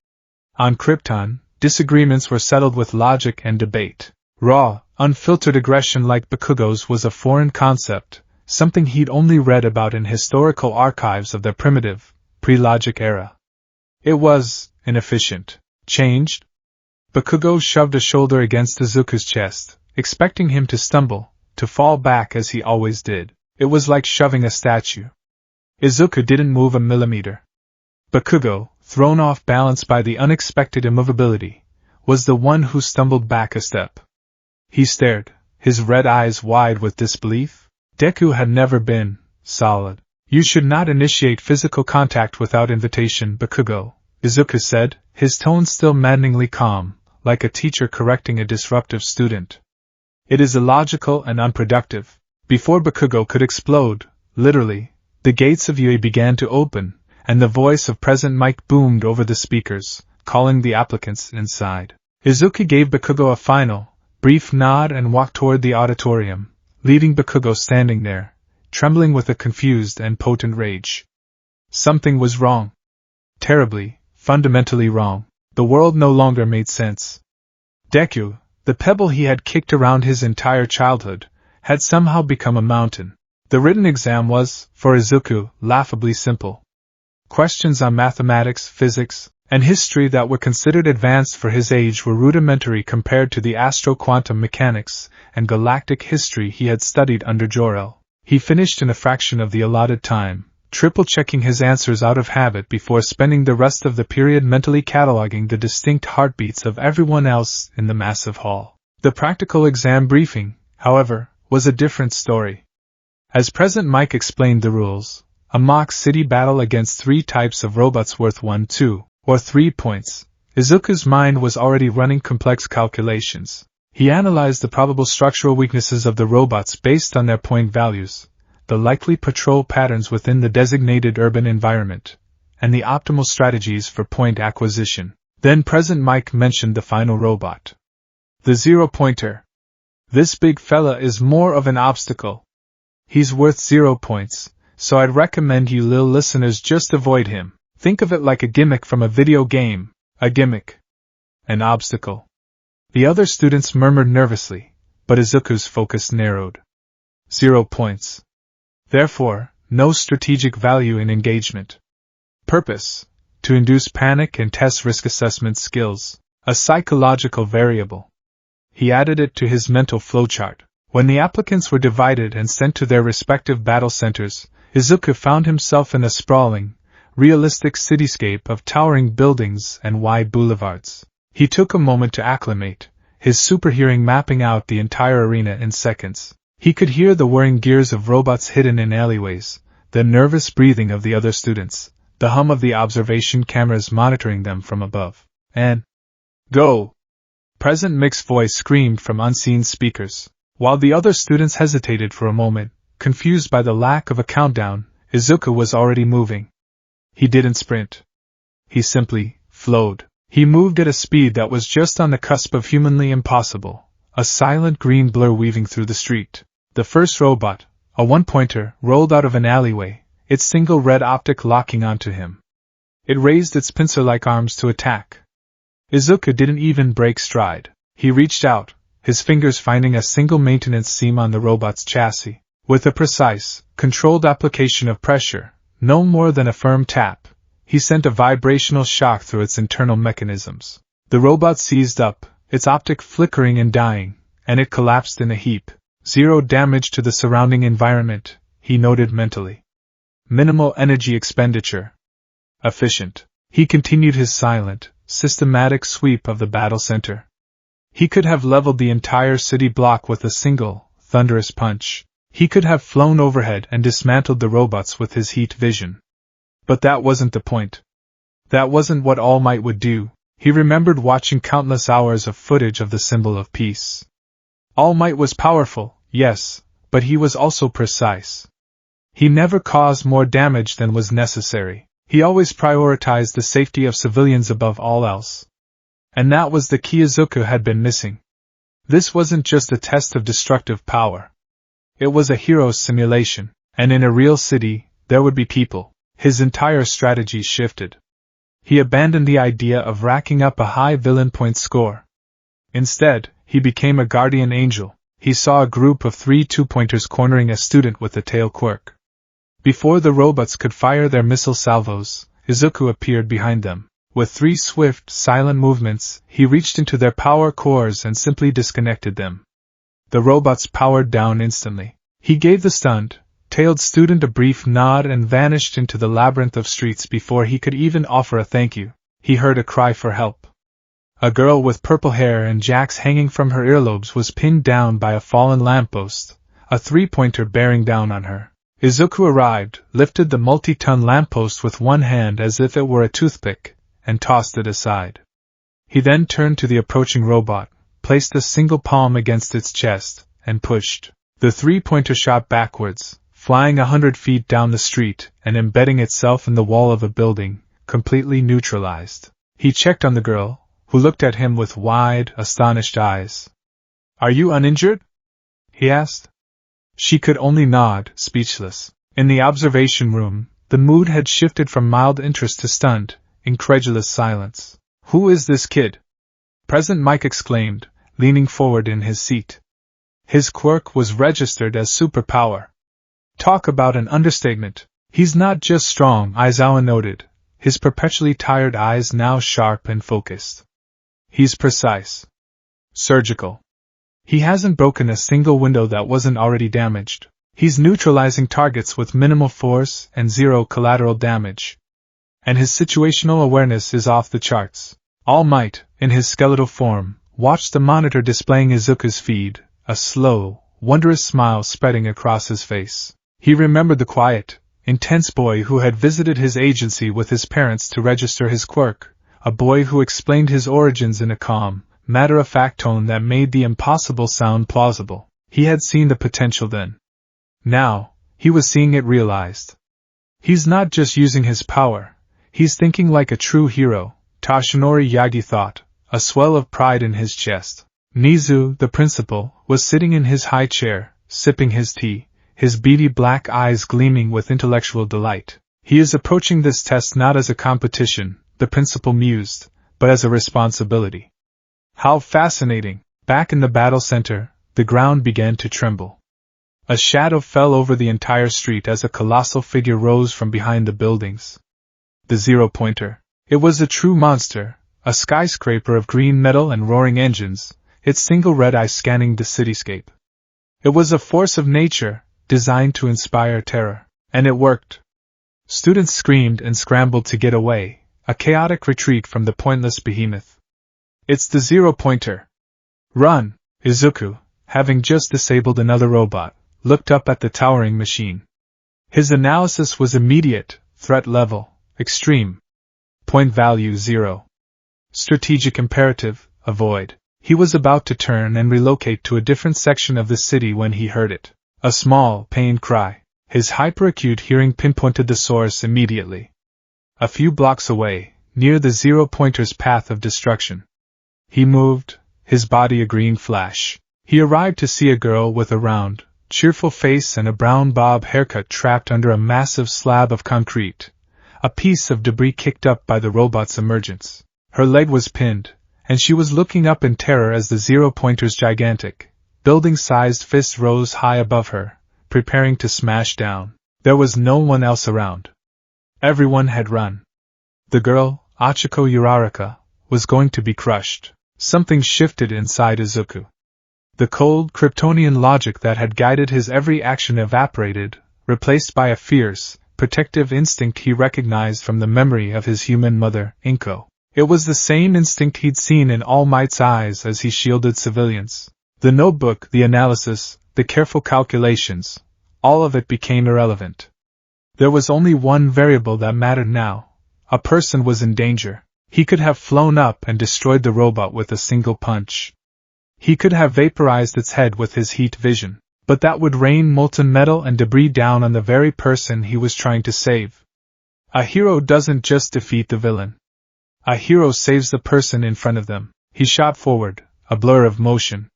On Krypton, disagreements were settled with logic and debate. Raw, unfiltered aggression like Bakugo's was a foreign concept, something he'd only read about in historical archives of the primitive, pre-logic era. It was inefficient. Changed? Bakugo shoved a shoulder against Izuku's chest, expecting him to stumble, to fall back as he always did. It was like shoving a statue. Izuku didn't move a millimeter. Bakugo, thrown off balance by the unexpected immovability, was the one who stumbled back a step. He stared, his red eyes wide with disbelief. Deku had never been solid. You should not initiate physical contact without invitation, Bakugo, Izuku said, his tone still maddeningly calm, like a teacher correcting a disruptive student. It is illogical and unproductive. Before Bakugo could explode, literally, the gates of UE began to open, and the voice of President Mike boomed over the speakers, calling the applicants inside. Izuku gave Bakugo a final, brief nod and walked toward the auditorium, leaving Bakugo standing there, trembling with a confused and potent rage. Something was wrong. Terribly, fundamentally wrong. The world no longer made sense. Deku, the pebble he had kicked around his entire childhood, had somehow become a mountain. The written exam was, for Izuku, laughably simple. Questions on mathematics, physics, and history that were considered advanced for his age were rudimentary compared to the astro-quantum mechanics and galactic history he had studied under Jor-El. He finished in a fraction of the allotted time, triple-checking his answers out of habit before spending the rest of the period mentally cataloging the distinct heartbeats of everyone else in the massive hall. The practical exam briefing, however, was a different story. As President Mike explained the rules, a mock city battle against 3 types of robots worth 1, 2, or 3 points, Izuku's mind was already running complex calculations. He analyzed the probable structural weaknesses of the robots based on their point values, the likely patrol patterns within the designated urban environment, and the optimal strategies for point acquisition. Then President Mike mentioned the final robot. The zero-pointer. This big fella is more of an obstacle. He's worth 0 points, so I'd recommend you lil listeners just avoid him. Think of it like a gimmick from a video game. A gimmick. An obstacle. The other students murmured nervously, but Izuku's focus narrowed. 0 points. Therefore, no strategic value in engagement. Purpose: to induce panic and test risk assessment skills. A psychological variable. He added it to his mental flowchart. When the applicants were divided and sent to their respective battle centers, Izuku found himself in a sprawling, realistic cityscape of towering buildings and wide boulevards. He took a moment to acclimate, his superhearing mapping out the entire arena in seconds. He could hear the whirring gears of robots hidden in alleyways, the nervous breathing of the other students, the hum of the observation cameras monitoring them from above. And go! President Mick's voice screamed from unseen speakers. While the other students hesitated for a moment, confused by the lack of a countdown, Izuku was already moving. He didn't sprint. He simply flowed. He moved at a speed that was just on the cusp of humanly impossible, a silent green blur weaving through the street. The first robot, a one-pointer, rolled out of an alleyway, its single red optic locking onto him. It raised its pincer-like arms to attack. Izuku didn't even break stride. He reached out, his fingers finding a single maintenance seam on the robot's chassis. With a precise, controlled application of pressure, no more than a firm tap, he sent a vibrational shock through its internal mechanisms. The robot seized up, its optic flickering and dying, and it collapsed in a heap. 0 damage to the surrounding environment, he noted mentally. Minimal energy expenditure. Efficient. He continued his silent, systematic sweep of the battle center. He could have leveled the entire city block with a single, thunderous punch. He could have flown overhead and dismantled the robots with his heat vision. But that wasn't the point. That wasn't what All Might would do. He remembered watching countless hours of footage of the symbol of peace. All Might was powerful, yes, but he was also precise. He never caused more damage than was necessary. He always prioritized the safety of civilians above all else. And that was the key Izuku had been missing. This wasn't just a test of destructive power. It was a hero's simulation, and in a real city, there would be people. His entire strategy shifted. He abandoned the idea of racking up a high villain point score. Instead, he became a guardian angel. He saw a group of 3 two-pointers cornering a student with a tail quirk. Before the robots could fire their missile salvos, Izuku appeared behind them. With 3 swift, silent movements, he reached into their power cores and simply disconnected them. The robots powered down instantly. He gave the stunned, tailed student a brief nod and vanished into the labyrinth of streets before he could even offer a thank you. He heard a cry for help. A girl with purple hair and jacks hanging from her earlobes was pinned down by a fallen lamppost, a 3-pointer bearing down on her. Izuku arrived, lifted the multi-ton lamppost with one hand as if it were a toothpick, and tossed it aside. He then turned to the approaching robot, placed a single palm against its chest, and pushed. The 3-pointer shot backwards, flying 100 feet down the street and embedding itself in the wall of a building, completely neutralized. He checked on the girl, who looked at him with wide, astonished eyes. "Are you uninjured?" he asked. She could only nod, speechless. In the observation room, the mood had shifted from mild interest to stunned, incredulous silence. "Who is this kid?" President Mike exclaimed, leaning forward in his seat. His quirk was registered as superpower. Talk about an understatement. He's not just strong, Aizawa noted, his perpetually tired eyes now sharp and focused. He's precise. Surgical. He hasn't broken a single window that wasn't already damaged. He's neutralizing targets with minimal force and 0 collateral damage. And his situational awareness is off the charts. All Might, in his skeletal form, watched the monitor displaying Izuku's feed, a slow, wondrous smile spreading across his face. He remembered the quiet, intense boy who had visited his agency with his parents to register his quirk, a boy who explained his origins in a calm, matter-of-fact tone that made the impossible sound plausible. He had seen the potential then. Now, he was seeing it realized. He's not just using his power, he's thinking like a true hero, Tashinori Yagi thought, a swell of pride in his chest. Nizu, the principal, was sitting in his high chair, sipping his tea, his beady black eyes gleaming with intellectual delight. He is approaching this test not as a competition, the principal mused, but as a responsibility. How fascinating! Back in the battle center, the ground began to tremble. A shadow fell over the entire street as a colossal figure rose from behind the buildings. The 0-pointer. It was a true monster, a skyscraper of green metal and roaring engines, its single red eye scanning the cityscape. It was a force of nature, designed to inspire terror. And it worked. Students screamed and scrambled to get away, a chaotic retreat from the pointless behemoth. "It's the 0-pointer. Run!" Izuku, having just disabled another robot, looked up at the towering machine. His analysis was immediate, threat level, extreme. Point value 0. Strategic imperative, avoid. He was about to turn and relocate to a different section of the city when he heard it. A small, pained cry. His hyperacute hearing pinpointed the source immediately. A few blocks away, near the 0-pointer's path of destruction. He moved, his body a green flash. He arrived to see a girl with a round, cheerful face and a brown bob haircut trapped under a massive slab of concrete, a piece of debris kicked up by the robot's emergence. Her leg was pinned, and she was looking up in terror as the 0-pointer's gigantic, building-sized fist rose high above her, preparing to smash down. There was no one else around. Everyone had run. The girl, Achiko Uraraka, was going to be crushed. Something shifted inside Izuku. The cold, Kryptonian logic that had guided his every action evaporated, replaced by a fierce, protective instinct he recognized from the memory of his human mother, Inko. It was the same instinct he'd seen in All Might's eyes as he shielded civilians. The notebook, the analysis, the careful calculations, all of it became irrelevant. There was only one variable that mattered now. A person was in danger. He could have flown up and destroyed the robot with a single punch. He could have vaporized its head with his heat vision, but that would rain molten metal and debris down on the very person he was trying to save. A hero doesn't just defeat the villain. A hero saves the person in front of them. He shot forward, a blur of motion.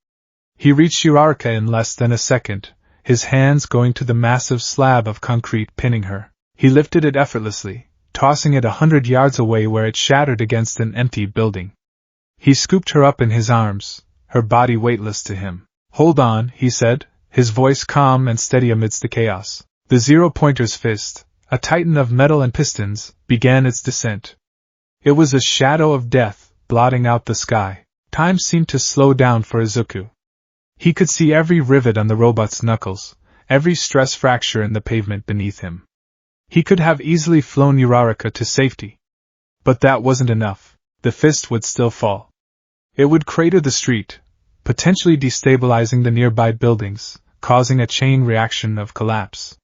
He reached Uraraka in less than a second, his hands going to the massive slab of concrete pinning her. He lifted it effortlessly, tossing it 100 yards away where it shattered against an empty building. He scooped her up in his arms, her body weightless to him. "Hold on," he said, his voice calm and steady amidst the chaos. The zero-pointer's fist, a titan of metal and pistons, began its descent. It was a shadow of death, blotting out the sky. Time seemed to slow down for Izuku. He could see every rivet on the robot's knuckles, every stress fracture in the pavement beneath him. He could have easily flown Uraraka to safety. But that wasn't enough. The fist would still fall. It would crater the street, potentially destabilizing the nearby buildings, causing a chain reaction of collapse.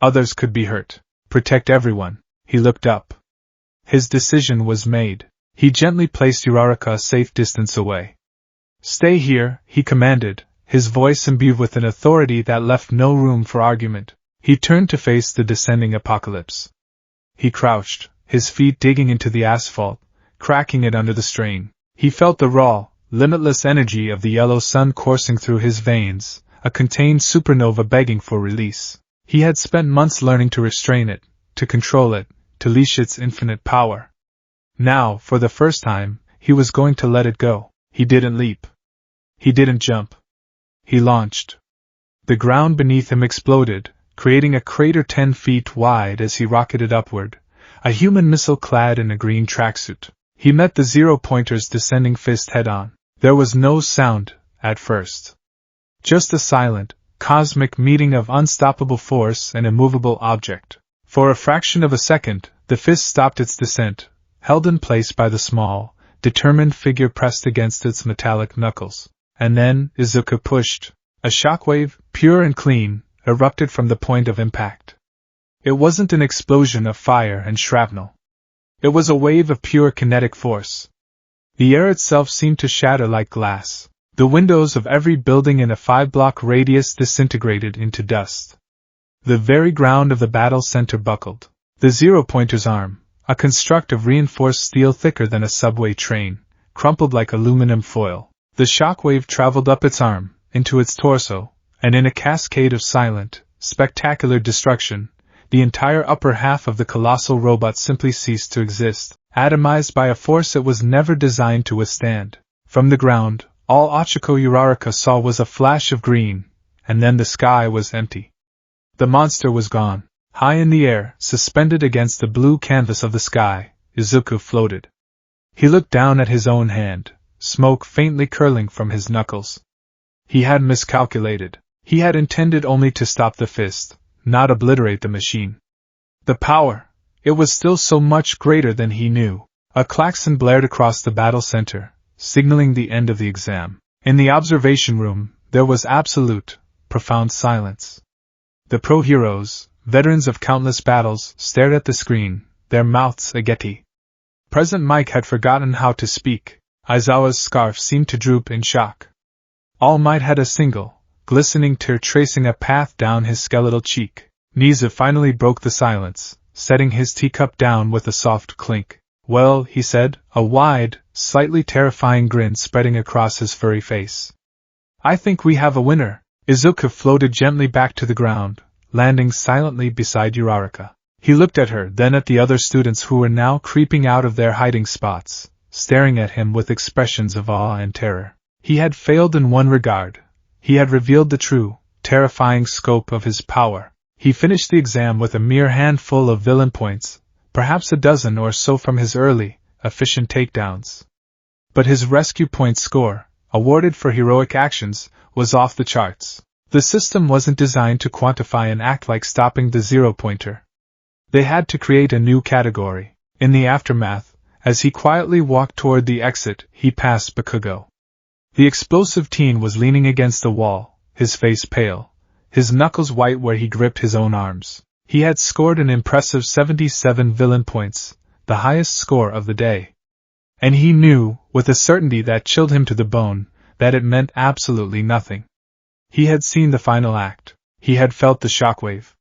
Others could be hurt. Protect everyone. He looked up. His decision was made. He gently placed Uraraka a safe distance away. "Stay here," he commanded, his voice imbued with an authority that left no room for argument. He turned to face the descending apocalypse. He crouched, his feet digging into the asphalt, cracking it under the strain. He felt the raw, limitless energy of the yellow sun coursing through his veins, a contained supernova begging for release. He had spent months learning to restrain it, to control it, to leash its infinite power. Now, for the first time, he was going to let it go. He didn't leap. He didn't jump. He launched. The ground beneath him exploded, creating a crater 10 feet wide as he rocketed upward, a human missile clad in a green tracksuit. He met the zero-pointer's descending fist head-on. There was no sound, at first. Just a silent, cosmic meeting of unstoppable force and immovable object. For a fraction of a second, the fist stopped its descent, held in place by the small, determined figure pressed against its metallic knuckles. And then, Izuku pushed. A shockwave, pure and clean, erupted from the point of impact. It wasn't an explosion of fire and shrapnel. It was a wave of pure kinetic force. The air itself seemed to shatter like glass. The windows of every building in a 5-block radius disintegrated into dust. The very ground of the battle center buckled. The zero-pointer's arm, a construct of reinforced steel thicker than a subway train, crumpled like aluminum foil. The shockwave traveled up its arm, into its torso, and in a cascade of silent, spectacular destruction, the entire upper half of the colossal robot simply ceased to exist, atomized by a force it was never designed to withstand. From the ground, all Ochako Uraraka saw was a flash of green, and then the sky was empty. The monster was gone. High in the air, suspended against the blue canvas of the sky, Izuku floated. He looked down at his own hand, smoke faintly curling from his knuckles. He had miscalculated. He had intended only to stop the fist, not obliterate the machine. The power, it was still so much greater than he knew. A klaxon blared across the battle center, signaling the end of the exam. In the observation room, there was absolute, profound silence. The pro-heroes, veterans of countless battles, stared at the screen, their mouths agape. President Mike had forgotten how to speak. Aizawa's scarf seemed to droop in shock. All Might had a single, glistening tear tracing a path down his skeletal cheek. Niza finally broke the silence, setting his teacup down with a soft clink. "Well," he said, a wide, slightly terrifying grin spreading across his furry face. "I think we have a winner." Izuku floated gently back to the ground, landing silently beside Uraraka. He looked at her, then at the other students who were now creeping out of their hiding spots, staring at him with expressions of awe and terror. He had failed in one regard. He had revealed the true, terrifying scope of his power. He finished the exam with a mere handful of villain points, perhaps a dozen or so from his early, efficient takedowns. But his rescue point score, awarded for heroic actions, was off the charts. The system wasn't designed to quantify an act like stopping the zero-pointer. They had to create a new category. In the aftermath, As he quietly walked toward the exit, he passed Bakugo. The explosive teen was leaning against the wall, his face pale, his knuckles white where he gripped his own arms. He had scored an impressive 77 villain points, the highest score of the day. And he knew, with a certainty that chilled him to the bone, that it meant absolutely nothing. He had seen the final act. He had felt the shockwave.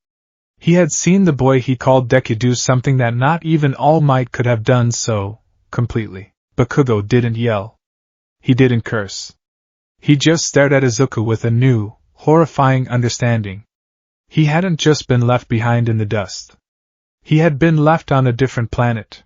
He had seen the boy he called Deku do something that not even All Might could have done so completely. Bakugo didn't yell. He didn't curse. He just stared at Izuku with a new, horrifying understanding. He hadn't just been left behind in the dust. He had been left on a different planet,